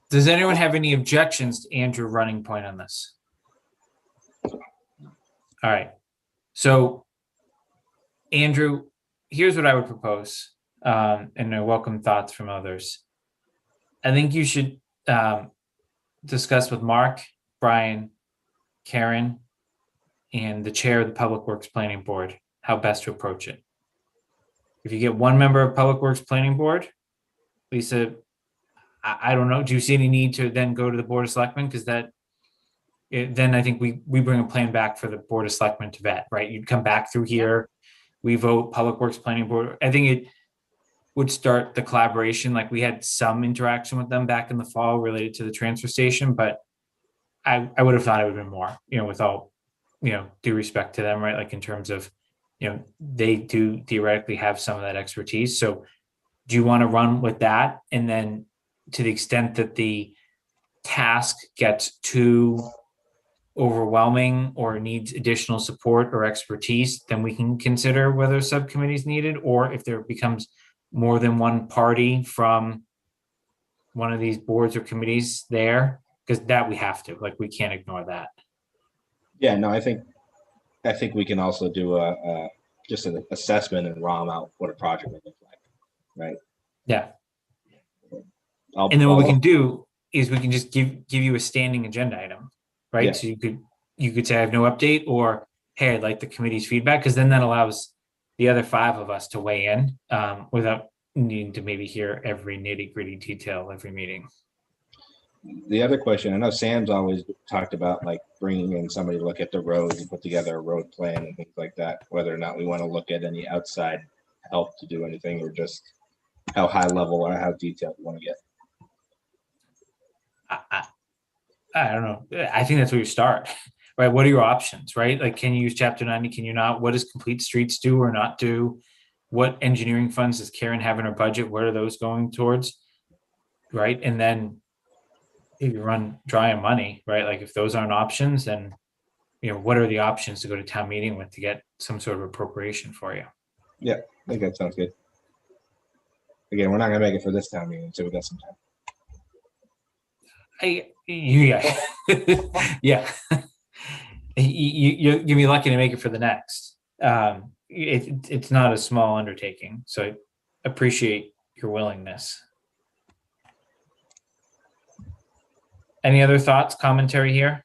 Does anyone have any objections to Andrew running point on this? All right. So, Andrew, here's what I would propose, and I welcome thoughts from others. I think you should discuss with Mark, Brian, Karen, and the chair of the Public Works Planning Board how best to approach it. If you get one member of Public Works Planning Board, Lisa, I don't know. Do you see any need to then go to the Board of Selectmen? Because then I think we bring a plan back for the Board of Selectmen to vet, right? You'd come back through here. we vote, Public Works Planning Board. I think it would start the collaboration. Like we had some interaction with them back in the fall related to the transfer station, but I would have thought it would have been more, with all, due respect to them, right? Like in terms of, they do theoretically have some of that expertise. So do you want to run with that? And then to the extent that the task gets too overwhelming or needs additional support or expertise, then we can consider whether a subcommittee is needed, or if there becomes more than one party from one of these boards or committees there, because that we have to, like, we can't ignore that. Yeah, no, I think we can also do just an assessment and ROM out what a project would look like, right? Yeah. I'll- And then what we I'll- can do is we can just give you a standing agenda item, right? Yeah. So you could say I have no update, or hey, I'd like the committee's feedback, because then that allows the other 5 of us to weigh in without needing to maybe hear every nitty gritty detail every meeting. The other question, I know Sam's always talked about like bringing in somebody to look at the roads and put together a road plan and things like that, whether or not we want to look at any outside help to do anything, or just how high level or how detailed we want to get. I don't know. I think that's where you start, right? What are your options, right? Like, can you use Chapter 90? Can you not? What does Complete Streets do or not do? What engineering funds does Karen have in her budget? What are those going towards, right? And then if you run dry on money, right? Like if those aren't options, then, what are the options to go to town meeting with to get some sort of appropriation for you? I think that sounds good. Again, we're not gonna make it for this town meeting, so we got some time. Yeah. Yeah. You'll be lucky to make it for the next. It's not a small undertaking, so I appreciate your willingness. Any other thoughts, commentary here?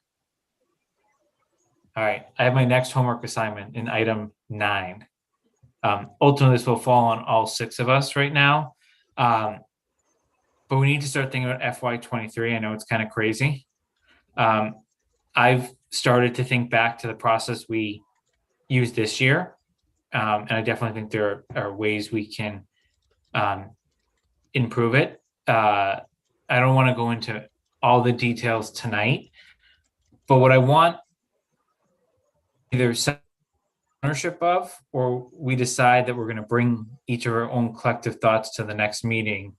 All right, I have my next homework assignment in item 9. Ultimately, this will fall on all 6 of us right now. But we need to start thinking about FY23. I know it's kind of crazy. I've started to think back to the process we used this year. And I definitely think there are ways we can improve it. I don't want to go into all the details tonight, but what I want either some ownership of, or we decide that we're going to bring each of our own collective thoughts to the next meeting,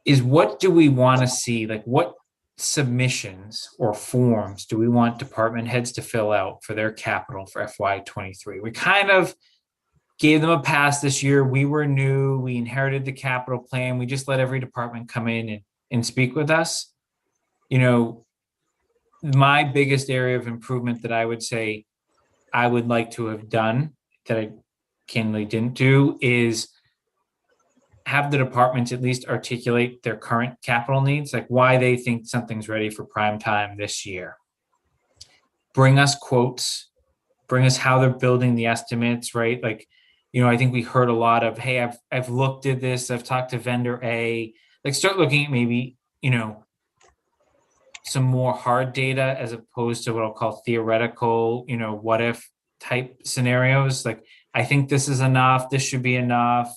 is what do we want to see? Like, what submissions or forms do we want department heads to fill out for their capital for FY23? We kind of gave them a pass this year. We were new. We inherited the capital plan. We just let every department come in and speak with us. My biggest area of improvement that I would say I would like to have done that I candidly didn't do is have the departments at least articulate their current capital needs, like why they think something's ready for prime time this year. Bring us quotes, bring us how they're building the estimates, right? Like, I think we heard a lot of, hey, I've looked at this, I've talked to vendor A. Like, start looking at maybe, some more hard data as opposed to what I'll call theoretical, what if type scenarios. Like, I think this is enough, this should be enough.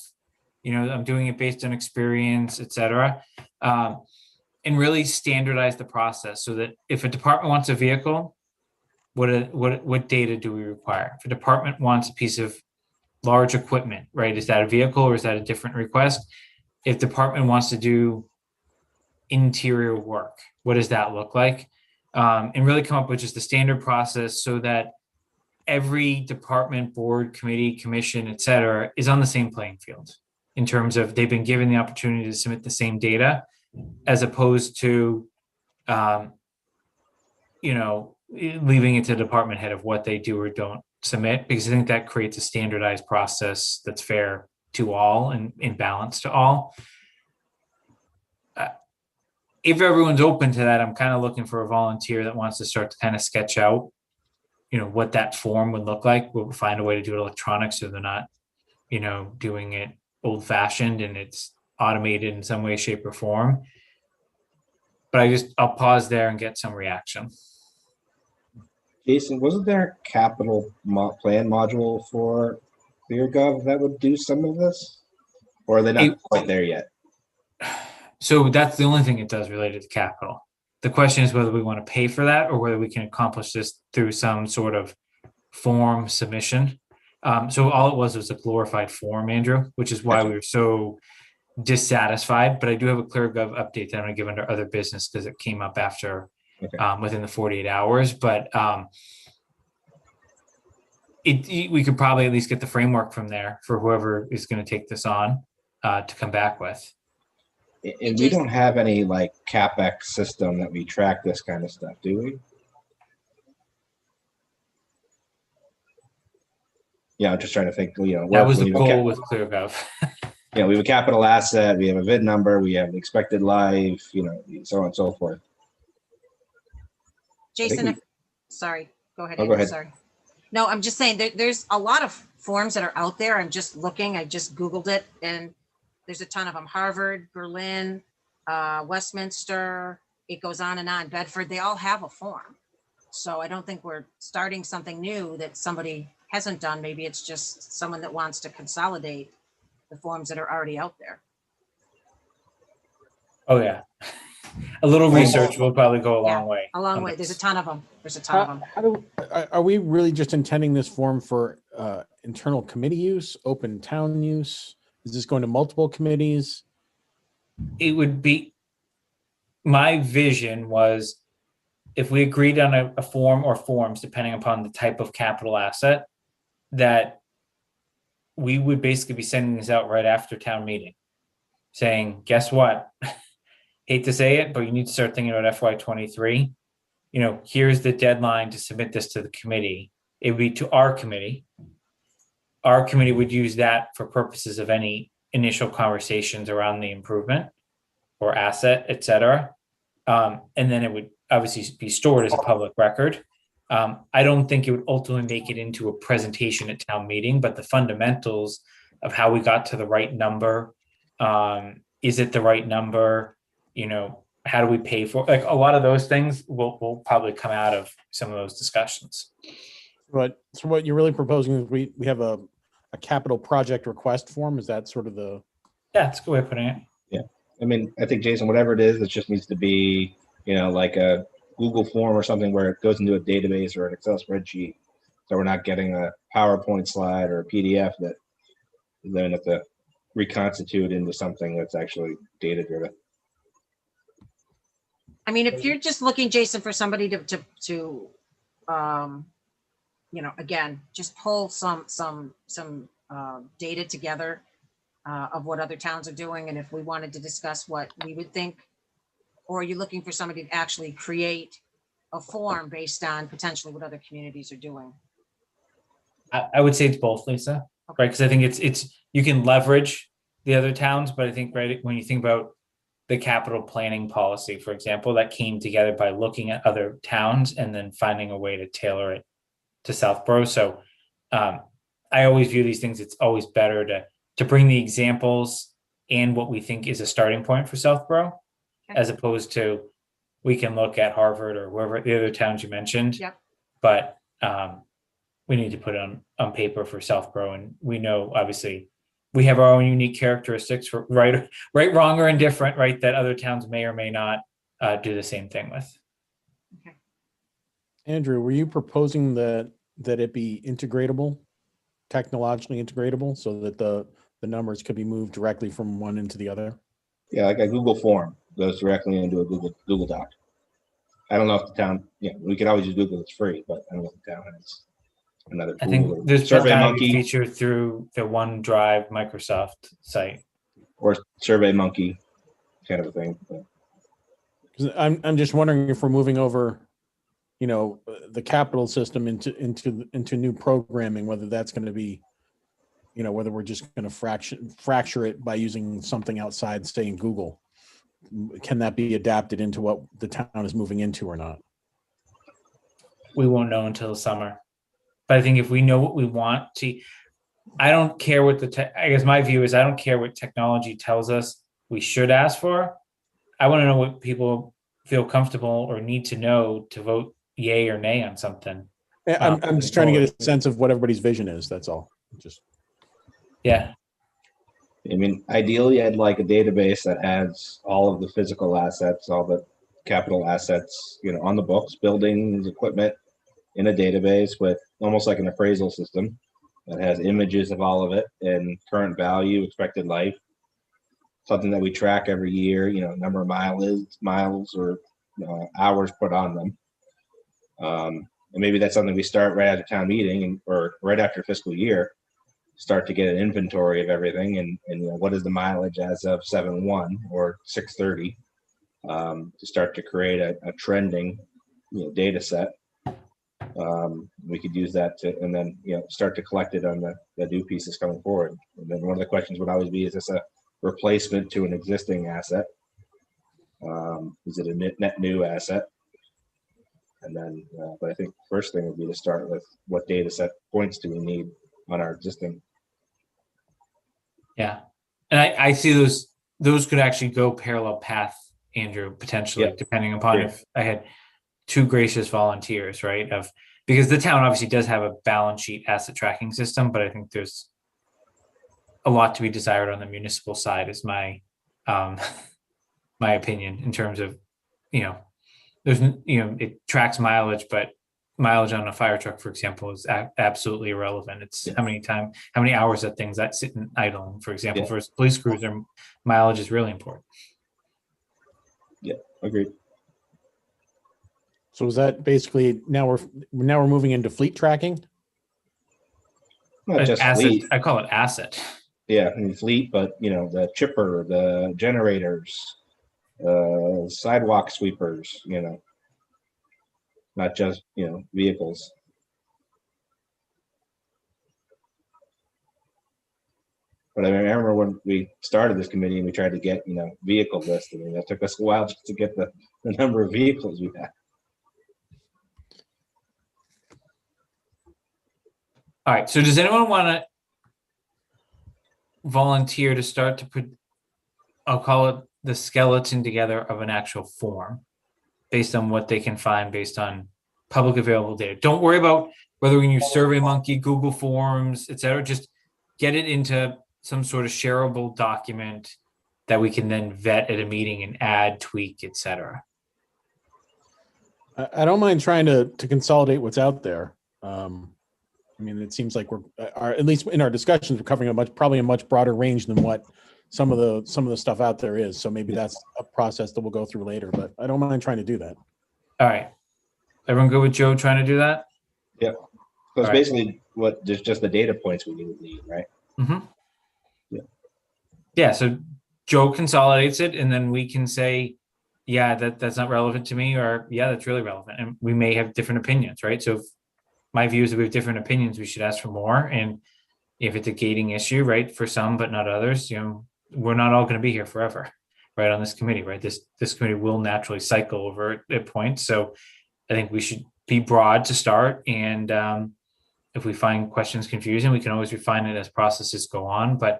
I'm doing it based on experience, et cetera. And really standardize the process so that if a department wants a vehicle, what data do we require? If a department wants a piece of large equipment, right? Is that a vehicle or is that a different request? If department wants to do interior work, what does that look like? And really come up with just a standard process so that every department, board, committee, commission, et cetera, is on the same playing field in terms of they've been given the opportunity to submit the same data, as opposed to, leaving it to the department head of what they do or don't submit, because I think that creates a standardized process that's fair to all and in balance to all. If everyone's open to that, I'm kind of looking for a volunteer that wants to start to kind of sketch out, what that form would look like. We'll find a way to do it electronic so they're not, doing it old fashioned and it's automated in some way, shape, or form. But I'll pause there and get some reaction. Jason, wasn't there a capital plan module for ClearGov that would do some of this? Or are they not quite there yet? So that's the only thing it does related to capital. The question is whether we want to pay for that or whether we can accomplish this through some sort of form submission. So all it was a glorified form, Andrew, which is why Gotcha. we were so dissatisfied. But I do have a ClearGov update that I'm going to give under other business because it came up after Okay. within the 48 hours. But we could probably at least get the framework from there for whoever is going to take this on to come back with. And we don't have any like CapEx system that we track this kind of stuff, do we? Yeah, I'm just trying to think, That was the we have goal with ClearGov. we have a capital asset, we have a VIN number, we have expected life, so on and so forth. Jason, sorry, go ahead. Oh, go ahead. Sorry. No, I'm just saying there's a lot of forms that are out there. I'm just looking, I just Googled it, and there's a ton of them. Harvard, Berlin, Westminster, it goes on and on. Bedford, they all have a form. So I don't think we're starting something new that somebody hasn't done. Maybe it's just someone that wants to consolidate the forms that are already out there. Oh yeah. A little research will probably go a long way. A long way. There's a ton of them. There's a ton of them. Are we really just intending this form for internal committee use, open town use? Is this going to multiple committees? It would be, my vision was if we agreed on a form or forms, depending upon the type of capital asset, that we would basically be sending this out right after town meeting, saying, guess what? Hate to say it, but you need to start thinking about FY23. Here's the deadline to submit this to the committee. It would be to our committee. Our committee would use that for purposes of any initial conversations around the improvement or asset, et cetera. And then it would obviously be stored as a public record. I don't think it would ultimately make it into a presentation at town meeting, but the fundamentals of how we got to the right number, is it the right number? How do we pay for, like, a lot of those things will probably come out of some of those discussions. But so what you're really proposing is we have a capital project request form. Is that sort of the? Yeah, that's a good way of putting it. Yeah. I mean, I think, Jason, whatever it is, it just needs to be, like a Google form or something where it goes into a database or an Excel spreadsheet. So we're not getting a PowerPoint slide or a PDF that then have to reconstitute into something that's actually data driven. I mean, if you're just looking, Jason, for somebody to again, just pull some data together of what other towns are doing. And if we wanted to discuss what we would think, or are you looking for somebody to actually create a form based on potentially what other communities are doing? I would say it's both, Lisa, right? Because I think it's you can leverage the other towns, but I think, right, when you think about the capital planning policy, for example, that came together by looking at other towns and then finding a way to tailor it to Southborough. So I always view these things, it's always better to bring the examples and what we think is a starting point for Southborough, as opposed to we can look at Harvard or wherever the other towns you mentioned. Yep. But we need to put it on paper for Southborough. And we know, obviously, we have our own unique characteristics for right, wrong, or indifferent, right? That other towns may or may not do the same thing with. Okay. Andrew, were you proposing that it be integratable, technologically integratable, so that the numbers could be moved directly from one into the other? Yeah, like a Google form goes directly into a Google Doc. I don't know if the town, we could always use Google, it's free, but I don't know if the town has another I tool. think there's Survey kind of a Monkey feature through the OneDrive Microsoft site. or Survey Monkey kind of a thing. But 'Cause I'm just wondering if we're moving over, the capital system into new programming, whether that's going to be, whether we're just going to fracture it by using something outside, say in Google. Can that be adapted into what the town is moving into or not? We won't know until the summer. But I think if we know what we want to, I don't care what I guess my view is I don't care what technology tells us we should ask for. I want to know what people feel comfortable or need to know to vote yay or nay on something. I'm just trying to get a sense of what everybody's vision is. That's all. Just Yeah, I mean, ideally, I'd like a database that has all of the physical assets, all the capital assets, on the books, buildings, equipment, in a database with almost like an appraisal system that has images of all of it and current value, expected life, something that we track every year, number of miles or hours put on them. And maybe that's something we start right after town meeting or right after fiscal year, start to get an inventory of everything and what is the mileage as of 7/1 or 6/30, to start to create a trending data set. We could use that and then start to collect it on the new pieces coming forward. And then one of the questions would always be, is this a replacement to an existing asset? Is it a net new asset? And then, but I think first thing would be to start with what data set points do we need on our existing. yeah. And I see those could actually go parallel path, Andrew, potentially, Yep. depending upon Great. if I had two gracious volunteers, right? Because the town obviously does have a balance sheet asset tracking system, but I think there's a lot to be desired on the municipal side, is my my opinion, in terms of, there's, it tracks mileage, but mileage on a fire truck, for example, is absolutely irrelevant. It's how many hours that thing's sitting idling, for example. Yeah. For a police cruiser, mileage is really important. Agreed. so is that basically now we're moving into fleet tracking? Not just asset, fleet. I call it asset. Yeah, I mean fleet, but the chipper, the generators, sidewalk sweepers, not just vehicles. But I remember when we started this committee and we tried to get vehicle list, and it took us a while just to get the number of vehicles we had. All right. So does anyone want to volunteer to start to put, I'll call it the skeleton together of an actual form based on what they can find based on public available data? Don't worry about whether we can use SurveyMonkey, Google Forms, et cetera. Just get it into some sort of shareable document that we can then vet at a meeting and add, tweak, et cetera. I don't mind trying to consolidate what's out there. I mean, it seems like we're at least in our discussions, we're covering probably a much broader range than what some of the stuff out there is. So maybe that's a process that we'll go through later, but I don't mind trying to do that. All right. Everyone good with Joe trying to do that? Yeah. So it's All right. basically there's just the data points we need, right? Mm-hmm. Yeah. Yeah. So Joe consolidates it, and then we can say, yeah, that's not relevant to me, or yeah, that's really relevant. And we may have different opinions, right? So if my view is that we have different opinions, we should ask for more. And if it's a gating issue, right, for some but not others, we're not all going to be here forever, right, on this committee, right? This committee will naturally cycle over at points. So I think we should be broad to start. And if we find questions confusing, we can always refine it as processes go on. But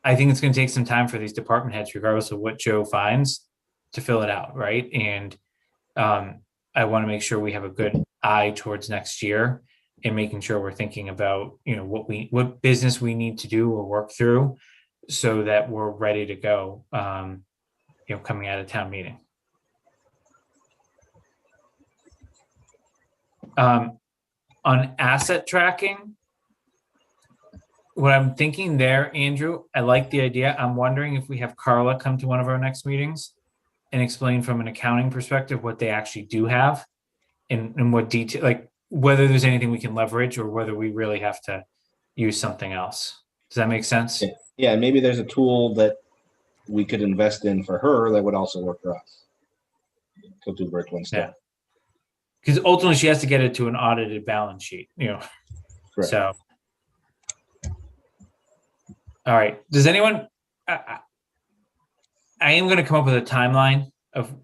I think it's going to take some time for these department heads, regardless of what Joe finds, to fill it out, right? And I want to make sure we have a good eye towards next year and making sure we're thinking about, what business we need to do or work through so that we're ready to go, coming out of town meeting. On asset tracking, what I'm thinking there, Andrew, I like the idea. I'm wondering if we have Carla come to one of our next meetings and explain from an accounting perspective what they actually do have and what detail, like whether there's anything we can leverage or whether we really have to use something else. Does that make sense? Yeah, maybe there's a tool that we could invest in for her that would also work for us. Kill two birds, one stone. Yeah. Because ultimately she has to get it to an audited balance sheet, Correct. So. All right. Does anyone, I am going to come up with a timeline of,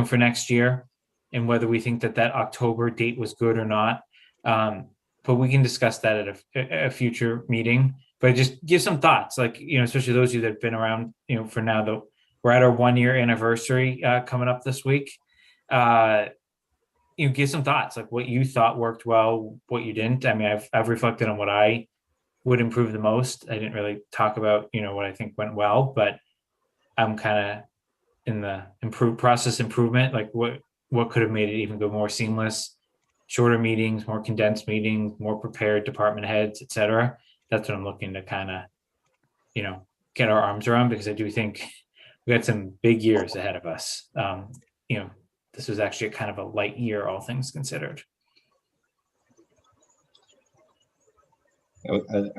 for next year and whether we think that October date was good or not. But we can discuss that at a future meeting, but just give some thoughts, like, especially those of you that have been around, for now, though, we're at our 1 year anniversary coming up this week. you give some thoughts, like what you thought worked well, what you didn't. I mean, I've reflected on what I would improve the most. I didn't really talk about, what I think went well, but I'm kind of in the process improvement, like what could have made it even go more seamless, shorter meetings, more condensed meetings, more prepared department heads, et cetera. That's what I'm looking to kind of, get our arms around, because I do think we got some big years ahead of us. This was actually kind of a light year, all things considered.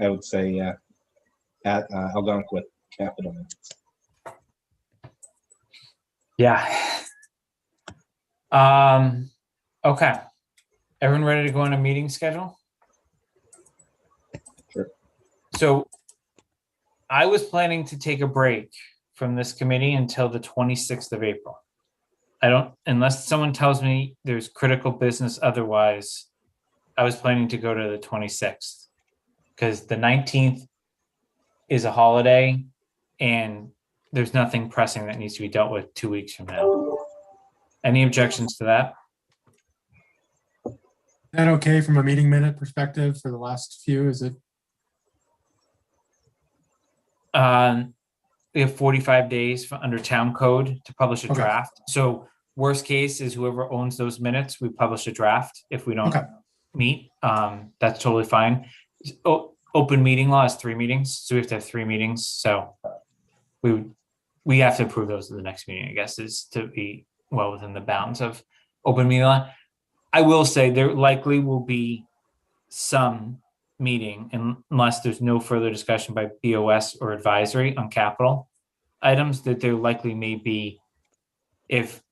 I would say at Algonquin Capital. Yeah. Okay. Everyone ready to go on a meeting schedule? Sure. So I was planning to take a break from this committee until the 26th of April. Unless someone tells me there's critical business otherwise, I was planning to go to the 26th, because the 19th is a holiday and there's nothing pressing that needs to be dealt with 2 weeks from now. Any objections to that? Is that okay from a meeting minute perspective for the last few? Is it? We have 45 days under town code to publish a Okay. draft. So worst case is whoever owns those minutes, we publish a draft. If we don't Okay. meet, that's totally fine. Open meeting law is 3 meetings, so we have to have 3 meetings. So we have to approve those at the next meeting, I guess, is to be well within the bounds of open meeting law. I will say there likely will be some meeting, unless there's no further discussion by BOS or advisory on capital items, that there likely may be, if,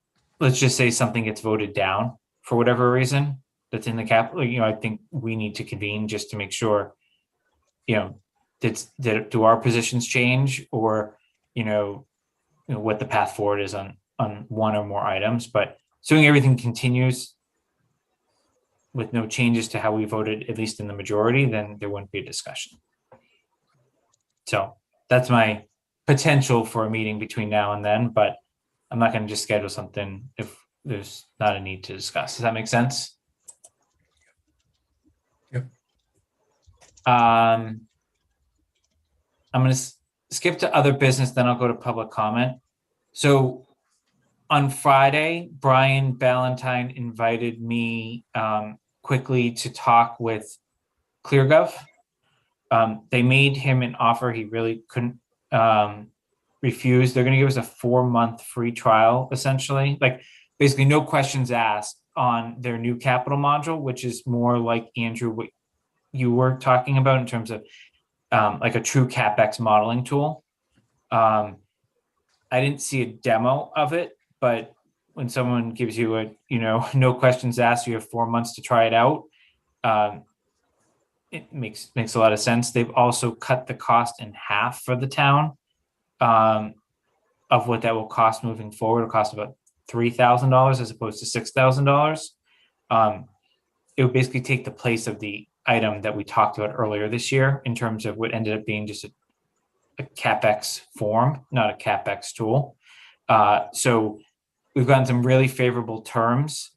let's just say something gets voted down for whatever reason that's in the capital, I think we need to convene just to make sure, do our positions change, or, what the path forward is on one or more items. But assuming everything continues with no changes to how we voted, at least in the majority, then there wouldn't be a discussion. So that's my potential for a meeting between now and then, but I'm not going to just schedule something if there's not a need to discuss. Does that make sense? Yep. I'm going to skip to other business, then I'll go to public comment. So on Friday, Brian Ballantyne invited me quickly to talk with ClearGov. They made him an offer he really couldn't refuse. They're going to give us a 4-month free trial, essentially. Like, basically no questions asked on their new capital module, which is more like, Andrew, what you were talking about in terms of like a true CapEx modeling tool. I didn't see a demo of it, but when someone gives you a, no questions asked, you have 4 months to try it out. It makes a lot of sense. They've also cut the cost in half for the town of what that will cost moving forward. It'll cost about $3,000 as opposed to $6,000. It would basically take the place of the item that we talked about earlier this year in terms of what ended up being just a CapEx form, not a CapEx tool. So we've gotten some really favorable terms.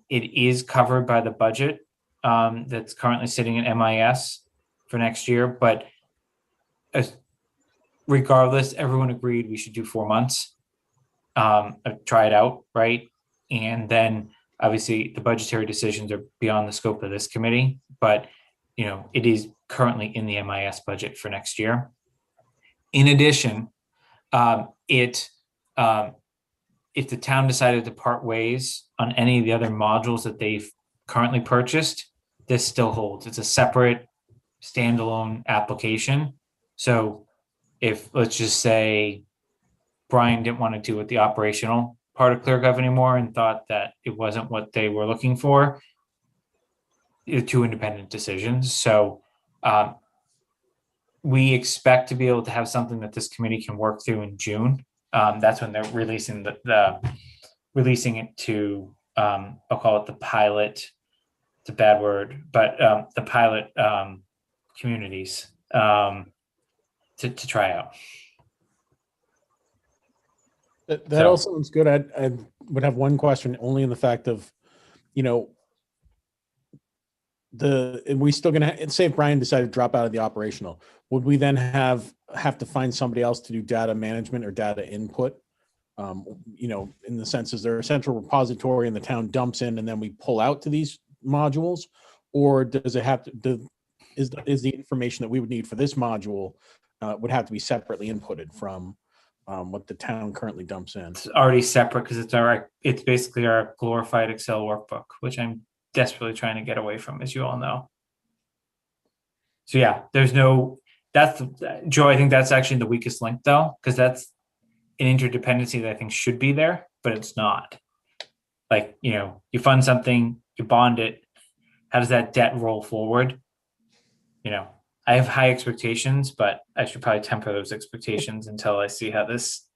It is covered by the budget that's currently sitting in MIS for next year, but regardless, everyone agreed we should do 4 months, try it out, right? And then obviously the budgetary decisions are beyond the scope of this committee, but it is currently in the MIS budget for next year. In addition, if the town decided to part ways on any of the other modules that they've currently purchased, this still holds. It's a separate standalone application. So if, let's just say, Brian didn't want to do with the operational part of ClearGov anymore and thought that it wasn't what they were looking for, they're 2 independent decisions. So we expect to be able to have something that this committee can work through in June. That's when they're releasing releasing it to, I'll call it the pilot. It's a bad word, but the pilot communities to try out. That So- all sounds good. I would have one question, only in the fact of, you know, and we still gonna, and say if Brian decided to drop out of the operational, would we then have to find somebody else to do data management or data input? You know, in the sense, is there a central repository and the town dumps in and then we pull out to these modules? Or does it have to, is the information that we would need for this module would have to be separately inputted from what the town currently dumps in? It's already separate because it's basically our glorified Excel workbook, which I'm desperately trying to get away from, as you all know. So yeah, Joe, I think that's actually the weakest link though, because that's an interdependency that I think should be there, but it's not. Like, you know, you fund something, you bond it. How does that debt roll forward? You know, I have high expectations, but I should probably temper those expectations until I see how this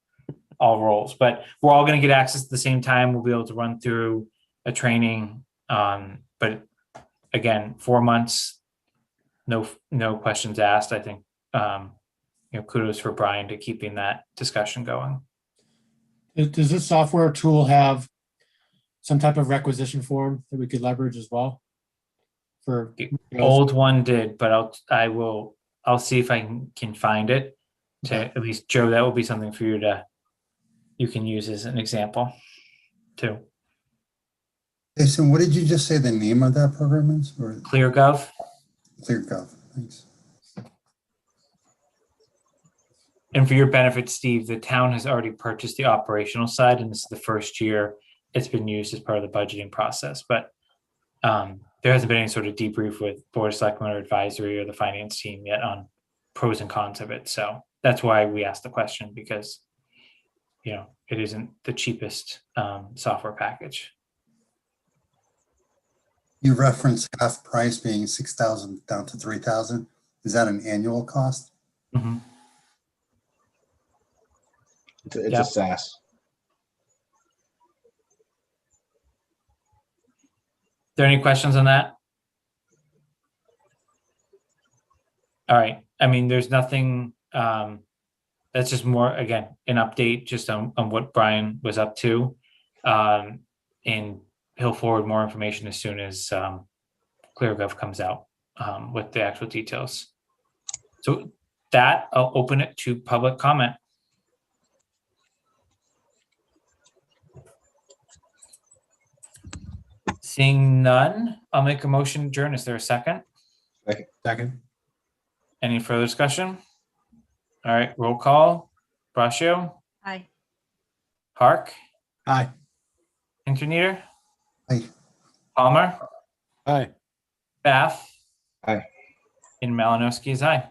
all rolls. But we're all going to get access at the same time. We'll be able to run through a training. But again, 4 months, no questions asked. I think, you know, kudos for Brian to keeping that discussion going. Does this software tool have some type of requisition form that we could leverage as well? For The old one did, but I'll see if I can find it to Okay. at least, Joe, that will be something for you can use as an example too. Jason, what did you just say the name of that program is? Or ClearGov. ClearGov? Thanks. And for your benefit, Steve, the town has already purchased the operational side, and this is the first year it's been used as part of the budgeting process. But there hasn't been any sort of debrief with Board of Selectmen or advisory or the finance team yet on pros and cons of it. So that's why we asked the question, because, you know, it isn't the cheapest software package. You referenced half price being 6,000 down to 3,000. Is that an annual cost? Mm-hmm. It's Yeah. a SaaS. There any questions on that? All right. I mean, there's nothing, that's just more, again, an update just on what Brian was up to. And he'll forward more information as soon as ClearGov comes out with the actual details. So that, I'll open it to public comment. Seeing none, I'll make a motion to adjourn. Is there a second? second? Any further discussion? All right, roll call. Braccio, Aye. Park, Aye. Interneater, Aye. Palmer, Aye. Phaff. Aye. And Malinowski is aye.